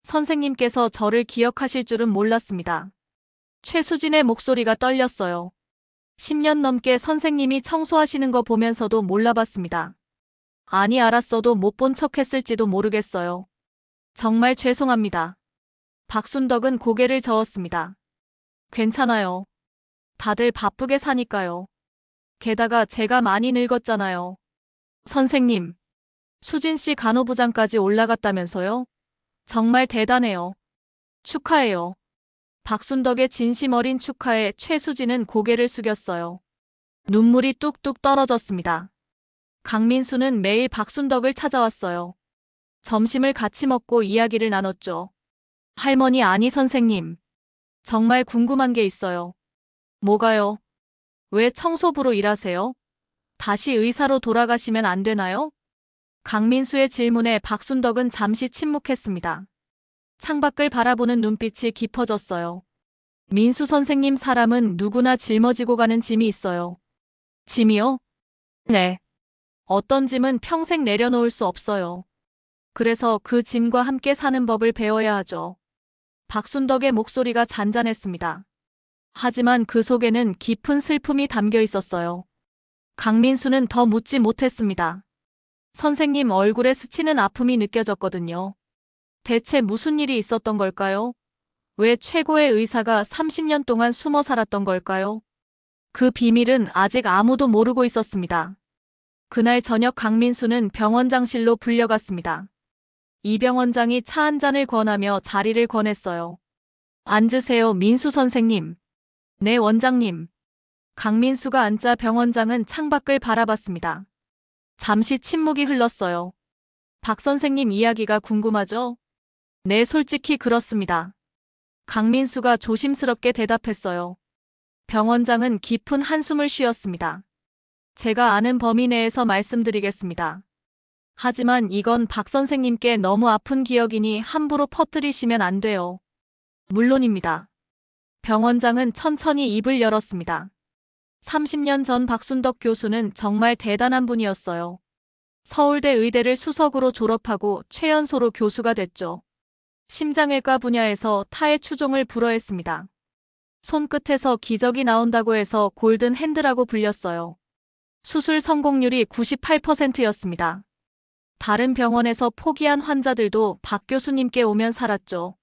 Speaker 1: 선생님께서 저를 기억하실 줄은 몰랐습니다. 최수진의 목소리가 떨렸어요. 10년 넘게 선생님이 청소하시는 거 보면서도 몰라봤습니다. 아니 알았어도 못 본 척 했을지도 모르겠어요. 정말 죄송합니다. 박순덕은 고개를 저었습니다. 괜찮아요. 다들 바쁘게 사니까요. 게다가 제가 많이 늙었잖아요. 선생님, 수진 씨 간호부장까지 올라갔다면서요? 정말 대단해요. 축하해요. 박순덕의 진심 어린 축하에 최수진은 고개를 숙였어요. 눈물이 뚝뚝 떨어졌습니다. 강민수는 매일 박순덕을 찾아왔어요. 점심을 같이 먹고 이야기를 나눴죠. 할머니 아니 선생님. 정말 궁금한 게 있어요. 뭐가요? 왜 청소부로 일하세요? 다시 의사로 돌아가시면 안 되나요? 강민수의 질문에 박순덕은 잠시 침묵했습니다. 창밖을 바라보는 눈빛이 깊어졌어요. 민수 선생님 사람은 누구나 짊어지고 가는 짐이 있어요. 짐이요? 네. 어떤 짐은 평생 내려놓을 수 없어요. 그래서 그 짐과 함께 사는 법을 배워야 하죠. 박순덕의 목소리가 잔잔했습니다. 하지만 그 속에는 깊은 슬픔이 담겨 있었어요. 강민수는 더 묻지 못했습니다. 선생님 얼굴에 스치는 아픔이 느껴졌거든요. 대체 무슨 일이 있었던 걸까요? 왜 최고의 의사가 30년 동안 숨어 살았던 걸까요? 그 비밀은 아직 아무도 모르고 있었습니다. 그날 저녁 강민수는 병원장실로 불려갔습니다. 이병원장이 차 한 잔을 권하며 자리를 권했어요. 앉으세요, 민수 선생님. 네, 원장님. 강민수가 앉자 병원장은 창밖을 바라봤습니다. 잠시 침묵이 흘렀어요. 박 선생님 이야기가 궁금하죠? 네, 솔직히 그렇습니다. 강민수가 조심스럽게 대답했어요. 병원장은 깊은 한숨을 쉬었습니다. 제가 아는 범위 내에서 말씀드리겠습니다. 하지만 이건 박 선생님께 너무 아픈 기억이니 함부로 퍼뜨리시면 안 돼요. 물론입니다. 병원장은 천천히 입을 열었습니다. 30년 전 박순덕 교수는 정말 대단한 분이었어요. 서울대 의대를 수석으로 졸업하고 최연소로 교수가 됐죠. 심장외과 분야에서 타의 추종을 불허했습니다. 손끝에서 기적이 나온다고 해서 골든 핸드라고 불렸어요. 수술 성공률이 98%였습니다. 다른 병원에서 포기한 환자들도 박 교수님께 오면 살았죠.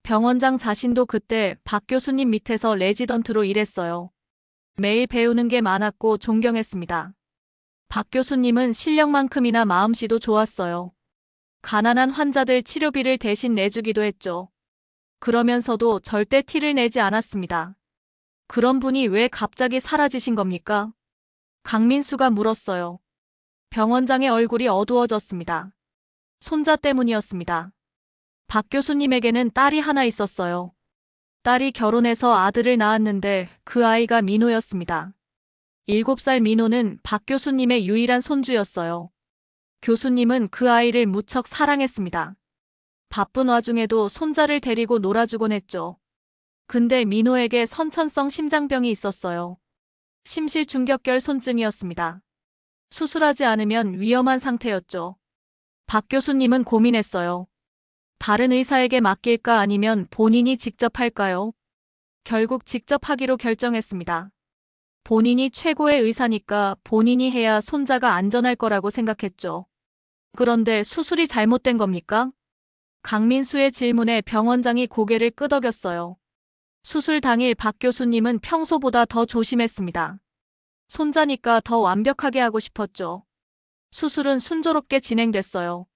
Speaker 1: 병원장 자신도 그때 박 교수님 밑에서 레지던트로 일했어요. 매일 배우는 게 많았고 존경했습니다. 박 교수님은 실력만큼이나 마음씨도 좋았어요. 가난한 환자들 치료비를 대신 내주기도 했죠. 그러면서도 절대 티를 내지 않았습니다. 그런 분이 왜 갑자기 사라지신 겁니까? 강민수가 물었어요. 병원장의 얼굴이 어두워졌습니다. 손자 때문이었습니다. 박 교수님에게는 딸이 하나 있었어요. 딸이 결혼해서 아들을 낳았는데 그 아이가 민호였습니다. 7살 민호는 박 교수님의 유일한 손주였어요. 교수님은 그 아이를 무척 사랑했습니다. 바쁜 와중에도 손자를 데리고 놀아주곤 했죠. 근데 민호에게 선천성 심장병이 있었어요. 심실중격결 손증이었습니다. 수술하지 않으면 위험한 상태였죠. 박 교수님은 고민했어요. 다른 의사에게 맡길까 아니면 본인이 직접 할까요? 결국 직접 하기로 결정했습니다. 본인이 최고의 의사니까 본인이 해야 손자가 안전할 거라고 생각했죠. 그런데 수술이 잘못된 겁니까? 강민수의 질문에 병원장이 고개를 끄덕였어요. 수술 당일 박 교수님은 평소보다 더 조심했습니다. 손자니까 더 완벽하게 하고 싶었죠. 수술은 순조롭게 진행됐어요.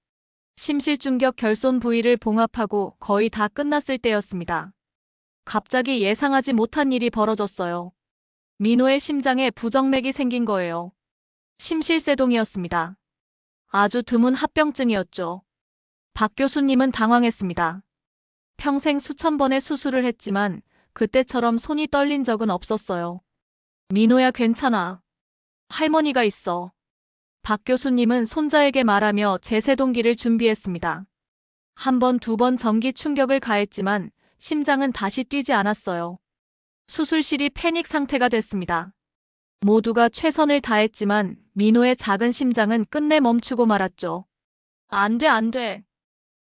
Speaker 1: 심실중격 결손 부위를 봉합하고 거의 다 끝났을 때였습니다. 갑자기 예상하지 못한 일이 벌어졌어요. 민호의 심장에 부정맥이 생긴 거예요. 심실세동이었습니다. 아주 드문 합병증이었죠. 박 교수님은 당황했습니다. 평생 수천 번의 수술을 했지만 그때처럼 손이 떨린 적은 없었어요. 민호야 괜찮아. 할머니가 있어. 박 교수님은 손자에게 말하며 제세동기를 준비했습니다. 한 번, 두 번 전기 충격을 가했지만 심장은 다시 뛰지 않았어요. 수술실이 패닉 상태가 됐습니다. 모두가 최선을 다했지만 민호의 작은 심장은 끝내 멈추고 말았죠. 안 돼, 안 돼.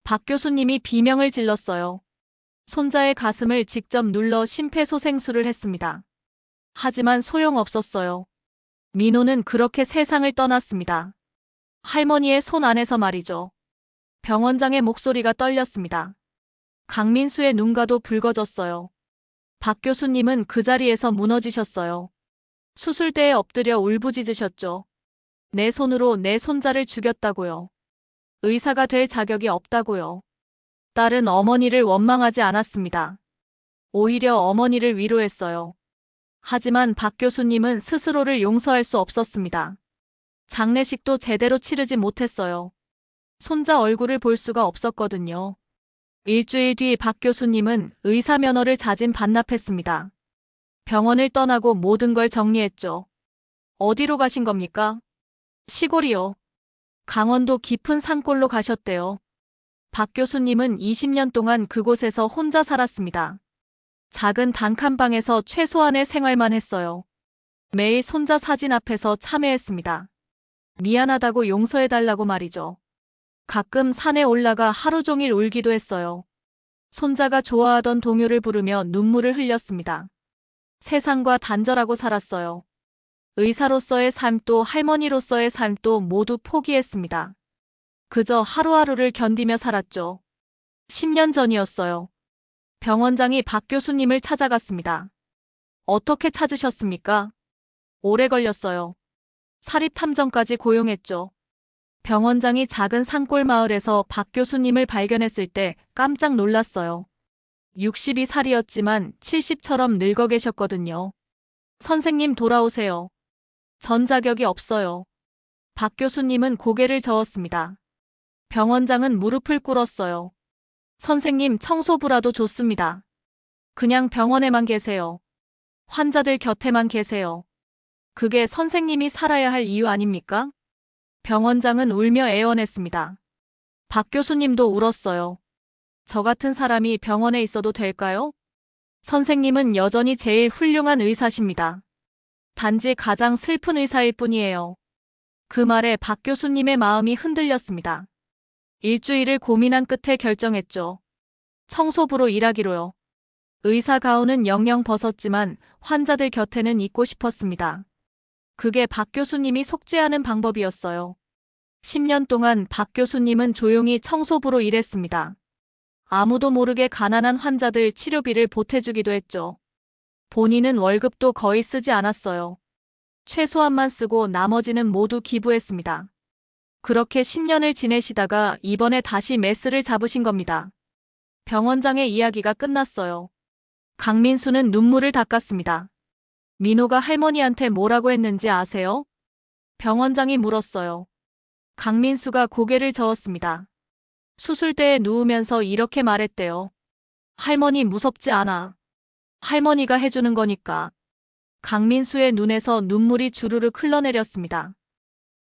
Speaker 1: 박 교수님이 비명을 질렀어요. 손자의 가슴을 직접 눌러 심폐소생술을 했습니다. 하지만 소용없었어요. 민호는 그렇게 세상을 떠났습니다. 할머니의 손 안에서 말이죠. 병원장의 목소리가 떨렸습니다. 강민수의 눈가도 붉어졌어요. 박 교수님은 그 자리에서 무너지셨어요. 수술대에 엎드려 울부짖으셨죠. 내 손으로 내 손자를 죽였다고요. 의사가 될 자격이 없다고요. 딸은 어머니를 원망하지 않았습니다. 오히려 어머니를 위로했어요. 하지만 박 교수님은 스스로를 용서할 수 없었습니다. 장례식도 제대로 치르지 못했어요. 손자 얼굴을 볼 수가 없었거든요. 일주일 뒤 박 교수님은 의사 면허를 자진 반납했습니다. 병원을 떠나고 모든 걸 정리했죠. 어디로 가신 겁니까? 시골이요. 강원도 깊은 산골로 가셨대요. 박 교수님은 20년 동안 그곳에서 혼자 살았습니다. 작은 단칸방에서 최소한의 생활만 했어요. 매일 손자 사진 앞에서 참회했습니다. 미안하다고 용서해달라고 말이죠. 가끔 산에 올라가 하루 종일 울기도 했어요. 손자가 좋아하던 동요를 부르며 눈물을 흘렸습니다. 세상과 단절하고 살았어요. 의사로서의 삶도 할머니로서의 삶도 모두 포기했습니다. 그저 하루하루를 견디며 살았죠. 10년 전이었어요. 병원장이 박 교수님을 찾아갔습니다. 어떻게 찾으셨습니까? 오래 걸렸어요. 사립탐정까지 고용했죠. 병원장이 작은 산골 마을에서 박 교수님을 발견했을 때 깜짝 놀랐어요. 62살이었지만 70처럼 늙어 계셨거든요. 선생님 돌아오세요. 전 자격이 없어요. 박 교수님은 고개를 저었습니다. 병원장은 무릎을 꿇었어요. 선생님 청소부라도 좋습니다. 그냥 병원에만 계세요. 환자들 곁에만 계세요. 그게 선생님이 살아야 할 이유 아닙니까? 병원장은 울며 애원했습니다. 박 교수님도 울었어요. 저 같은 사람이 병원에 있어도 될까요? 선생님은 여전히 제일 훌륭한 의사십니다. 단지 가장 슬픈 의사일 뿐이에요. 그 말에 박 교수님의 마음이 흔들렸습니다. 일주일을 고민한 끝에 결정했죠. 청소부로 일하기로요. 의사 가운은 영영 벗었지만 환자들 곁에는 있고 싶었습니다. 그게 박 교수님이 속죄하는 방법이었어요. 10년 동안 박 교수님은 조용히 청소부로 일했습니다. 아무도 모르게 가난한 환자들 치료비를 보태주기도 했죠. 본인은 월급도 거의 쓰지 않았어요. 최소한만 쓰고 나머지는 모두 기부했습니다. 그렇게 10년을 지내시다가 이번에 다시 메스를 잡으신 겁니다. 병원장의 이야기가 끝났어요. 강민수는 눈물을 닦았습니다. 민호가 할머니한테 뭐라고 했는지 아세요? 병원장이 물었어요. 강민수가 고개를 저었습니다. 수술대에 누우면서 이렇게 말했대요. 할머니 무섭지 않아. 할머니가 해주는 거니까. 강민수의 눈에서 눈물이 주르륵 흘러내렸습니다.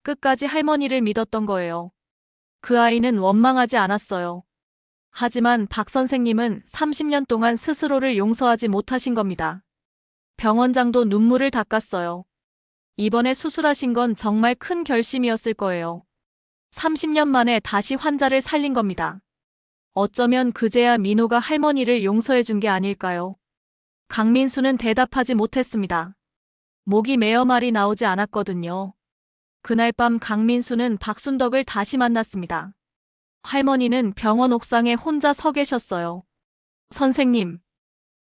Speaker 1: 끝까지 할머니를 믿었던 거예요. 그 아이는 원망하지 않았어요. 하지만 박 선생님은 30년 동안 스스로를 용서하지 못하신 겁니다. 병원장도 눈물을 닦았어요. 이번에 수술하신 건 정말 큰 결심이었을 거예요. 30년 만에 다시 환자를 살린 겁니다. 어쩌면 그제야 민호가 할머니를 용서해 준 게 아닐까요? 강민수는 대답하지 못했습니다. 목이 메어 말이 나오지 않았거든요. 그날 밤 강민수는 박순덕을 다시 만났습니다. 할머니는 병원 옥상에 혼자 서 계셨어요. 선생님,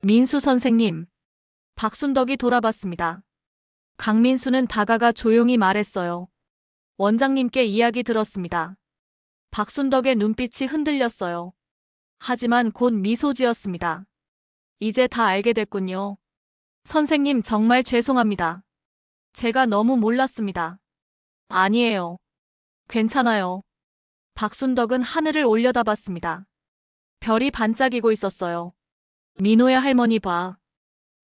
Speaker 1: 민수 선생님. 박순덕이 돌아봤습니다. 강민수는 다가가 조용히 말했어요. 원장님께 이야기 들었습니다. 박순덕의 눈빛이 흔들렸어요. 하지만 곧 미소 지었습니다. 이제 다 알게 됐군요. 선생님 정말 죄송합니다. 제가 너무 몰랐습니다. 아니에요. 괜찮아요. 박순덕은 하늘을 올려다봤습니다. 별이 반짝이고 있었어요. 민호야 할머니 봐.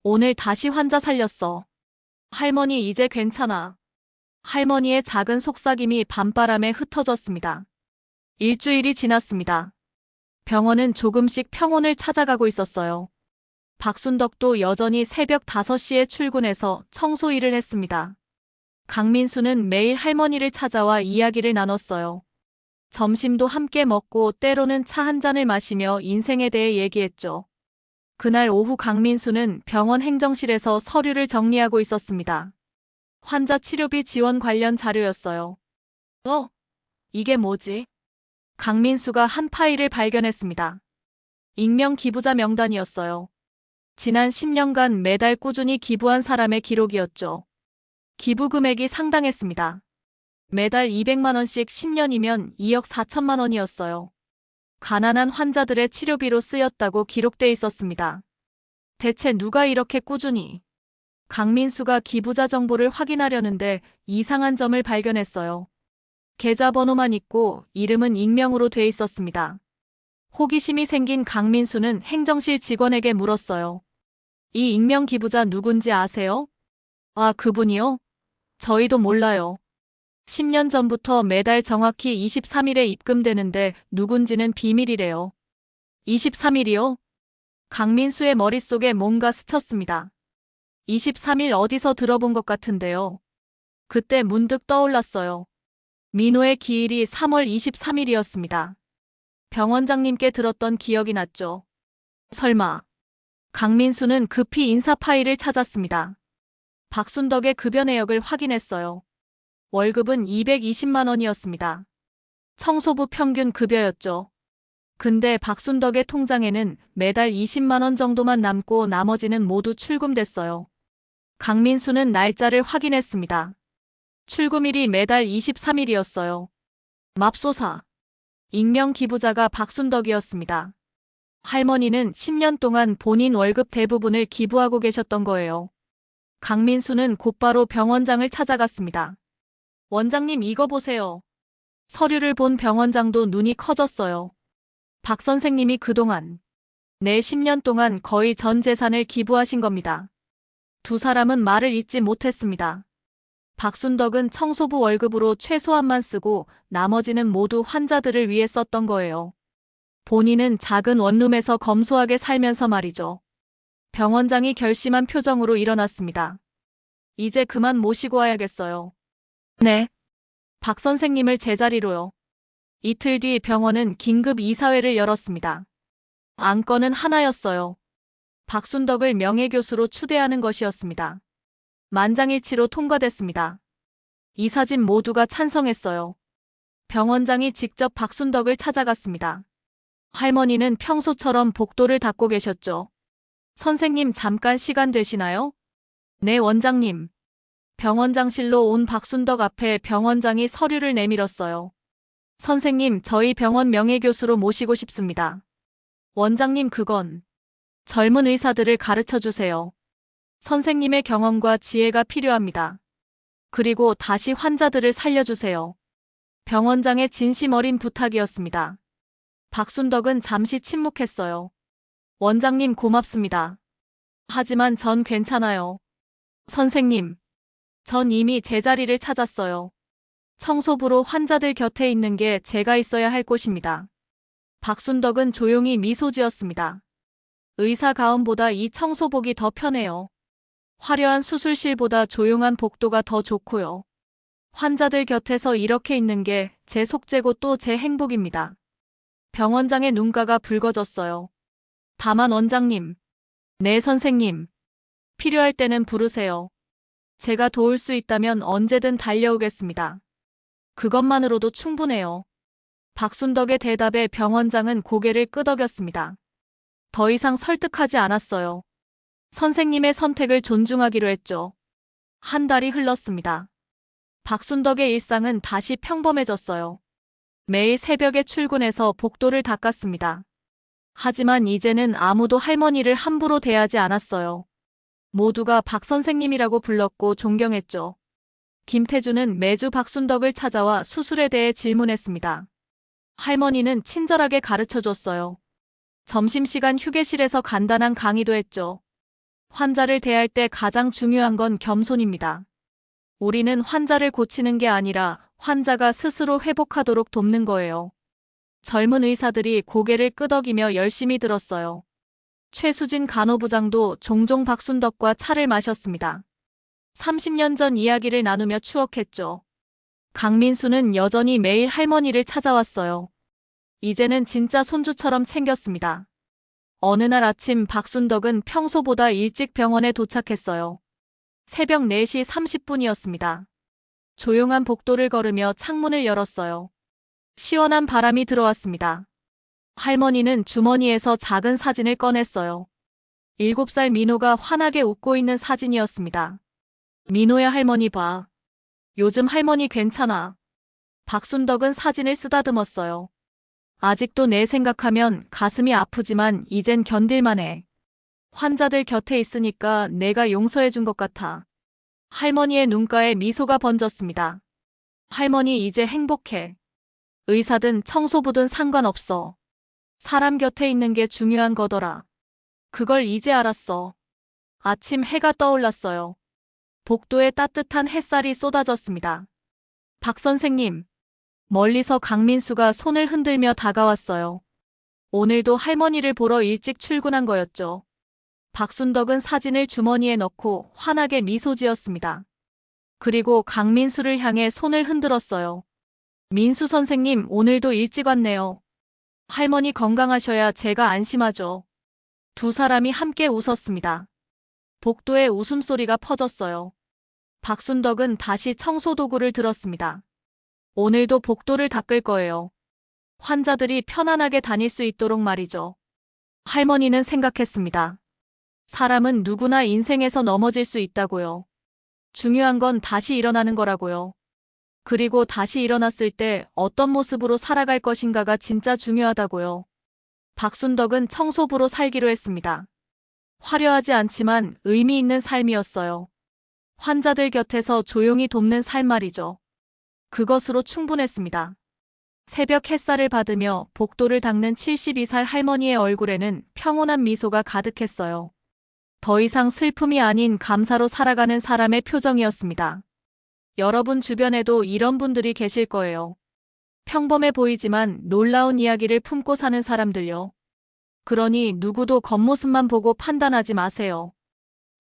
Speaker 1: 오늘 다시 환자 살렸어. 할머니 이제 괜찮아. 할머니의 작은 속삭임이 밤바람에 흩어졌습니다. 일주일이 지났습니다. 병원은 조금씩 평온을 찾아가고 있었어요. 박순덕도 여전히 새벽 5시에 출근해서 청소 일을 했습니다. 강민수는 매일 할머니를 찾아와 이야기를 나눴어요. 점심도 함께 먹고 때로는 차 한 잔을 마시며 인생에 대해 얘기했죠. 그날 오후 강민수는 병원 행정실에서 서류를 정리하고 있었습니다. 환자 치료비 지원 관련 자료였어요. 이게 뭐지? 강민수가 한 파일을 발견했습니다. 익명 기부자 명단이었어요. 지난 10년간 매달 꾸준히 기부한 사람의 기록이었죠. 기부 금액이 상당했습니다. 매달 200만 원씩 10년이면 2억 4천만 원이었어요. 가난한 환자들의 치료비로 쓰였다고 기록돼 있었습니다. 대체 누가 이렇게 꾸준히? 강민수가 기부자 정보를 확인하려는데 이상한 점을 발견했어요. 계좌번호만 있고 이름은 익명으로 돼 있었습니다. 호기심이 생긴 강민수는 행정실 직원에게 물었어요. 이 익명 기부자 누군지 아세요? 아, 그분이요? 저희도 몰라요. 10년 전부터 매달 정확히 23일에 입금되는데 누군지는 비밀이래요. 23일이요? 강민수의 머릿속에 뭔가 스쳤습니다. 23일 어디서 들어본 것 같은데요. 그때 문득 떠올랐어요. 민호의 기일이 3월 23일이었습니다. 병원장님께 들었던 기억이 났죠. 설마. 강민수는 급히 인사 파일을 찾았습니다. 박순덕의 급여 내역을 확인했어요. 월급은 220만 원이었습니다. 청소부 평균 급여였죠. 근데 박순덕의 통장에는 매달 20만 원 정도만 남고 나머지는 모두 출금됐어요. 강민수는 날짜를 확인했습니다. 출금일이 매달 23일이었어요. 맙소사. 익명 기부자가 박순덕이었습니다. 할머니는 10년 동안 본인 월급 대부분을 기부하고 계셨던 거예요. 강민수는 곧바로 병원장을 찾아갔습니다. 원장님 이거 보세요. 서류를 본 병원장도 눈이 커졌어요. 박 선생님이 그동안 내 10년 동안 거의 전 재산을 기부하신 겁니다. 두 사람은 말을 잇지 못했습니다. 박순덕은 청소부 월급으로 최소한만 쓰고 나머지는 모두 환자들을 위해 썼던 거예요. 본인은 작은 원룸에서 검소하게 살면서 말이죠. 병원장이 결심한 표정으로 일어났습니다. 이제 그만 모시고 와야겠어요. 네. 박 선생님을 제자리로요. 이틀 뒤 병원은 긴급 이사회를 열었습니다. 안건은 하나였어요. 박순덕을 명예교수로 추대하는 것이었습니다. 만장일치로 통과됐습니다. 이사진 모두가 찬성했어요. 병원장이 직접 박순덕을 찾아갔습니다. 할머니는 평소처럼 복도를 닦고 계셨죠. 선생님 잠깐 시간 되시나요? 네, 원장님. 병원장실로 온 박순덕 앞에 병원장이 서류를 내밀었어요. 선생님, 저희 병원 명예교수로 모시고 싶습니다. 원장님, 그건 젊은 의사들을 가르쳐 주세요. 선생님의 경험과 지혜가 필요합니다. 그리고 다시 환자들을 살려주세요. 병원장의 진심 어린 부탁이었습니다. 박순덕은 잠시 침묵했어요. 원장님 고맙습니다. 하지만 전 괜찮아요. 선생님, 전 이미 제자리를 찾았어요. 청소부로 환자들 곁에 있는 게 제가 있어야 할 곳입니다. 박순덕은 조용히 미소 지었습니다. 의사 가운보다 이 청소복이 더 편해요. 화려한 수술실보다 조용한 복도가 더 좋고요. 환자들 곁에서 이렇게 있는 게 제 속죄고 또 제 행복입니다. 병원장의 눈가가 붉어졌어요. 다만 원장님. 네, 선생님. 필요할 때는 부르세요. 제가 도울 수 있다면 언제든 달려오겠습니다. 그것만으로도 충분해요. 박순덕의 대답에 병원장은 고개를 끄덕였습니다. 더 이상 설득하지 않았어요. 선생님의 선택을 존중하기로 했죠. 한 달이 흘렀습니다. 박순덕의 일상은 다시 평범해졌어요. 매일 새벽에 출근해서 복도를 닦았습니다. 하지만 이제는 아무도 할머니를 함부로 대하지 않았어요. 모두가 박 선생님이라고 불렀고 존경했죠. 김태주는 매주 박순덕을 찾아와 수술에 대해 질문했습니다. 할머니는 친절하게 가르쳐줬어요. 점심시간 휴게실에서 간단한 강의도 했죠. 환자를 대할 때 가장 중요한 건 겸손입니다. 우리는 환자를 고치는 게 아니라 환자가 스스로 회복하도록 돕는 거예요. 젊은 의사들이 고개를 끄덕이며 열심히 들었어요. 최수진 간호부장도 종종 박순덕과 차를 마셨습니다. 30년 전 이야기를 나누며 추억했죠. 강민수는 여전히 매일 할머니를 찾아왔어요. 이제는 진짜 손주처럼 챙겼습니다. 어느 날 아침 박순덕은 평소보다 일찍 병원에 도착했어요. 새벽 4시 30분이었습니다. 조용한 복도를 걸으며 창문을 열었어요. 시원한 바람이 들어왔습니다. 할머니는 주머니에서 작은 사진을 꺼냈어요. 7살 민호가 환하게 웃고 있는 사진이었습니다. 민호야, 할머니 봐. 요즘 할머니 괜찮아. 박순덕은 사진을 쓰다듬었어요. 아직도 내 생각하면 가슴이 아프지만 이젠 견딜만해. 환자들 곁에 있으니까 내가 용서해 준 것 같아. 할머니의 눈가에 미소가 번졌습니다. 할머니 이제 행복해. 의사든 청소부든 상관없어. 사람 곁에 있는 게 중요한 거더라. 그걸 이제 알았어. 아침 해가 떠올랐어요. 복도에 따뜻한 햇살이 쏟아졌습니다. 박 선생님. 멀리서 강민수가 손을 흔들며 다가왔어요. 오늘도 할머니를 보러 일찍 출근한 거였죠. 박순덕은 사진을 주머니에 넣고 환하게 미소 지었습니다. 그리고 강민수를 향해 손을 흔들었어요. 민수 선생님, 오늘도 일찍 왔네요. 할머니 건강하셔야 제가 안심하죠. 두 사람이 함께 웃었습니다. 복도에 웃음소리가 퍼졌어요. 박순덕은 다시 청소도구를 들었습니다. 오늘도 복도를 닦을 거예요. 환자들이 편안하게 다닐 수 있도록 말이죠. 할머니는 생각했습니다. 사람은 누구나 인생에서 넘어질 수 있다고요. 중요한 건 다시 일어나는 거라고요. 그리고 다시 일어났을 때 어떤 모습으로 살아갈 것인가가 진짜 중요하다고요. 박순덕은 청소부로 살기로 했습니다. 화려하지 않지만 의미 있는 삶이었어요. 환자들 곁에서 조용히 돕는 삶 말이죠. 그것으로 충분했습니다. 새벽 햇살을 받으며 복도를 닦는 72살 할머니의 얼굴에는 평온한 미소가 가득했어요. 더 이상 슬픔이 아닌 감사로 살아가는 사람의 표정이었습니다. 여러분 주변에도 이런 분들이 계실 거예요. 평범해 보이지만 놀라운 이야기를 품고 사는 사람들요. 그러니 누구도 겉모습만 보고 판단하지 마세요.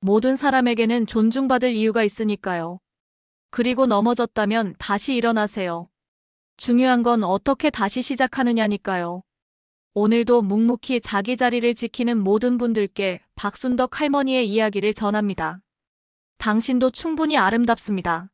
Speaker 1: 모든 사람에게는 존중받을 이유가 있으니까요. 그리고 넘어졌다면 다시 일어나세요. 중요한 건 어떻게 다시 시작하느냐니까요. 오늘도 묵묵히 자기 자리를 지키는 모든 분들께 박순덕 할머니의 이야기를 전합니다. 당신도 충분히 아름답습니다.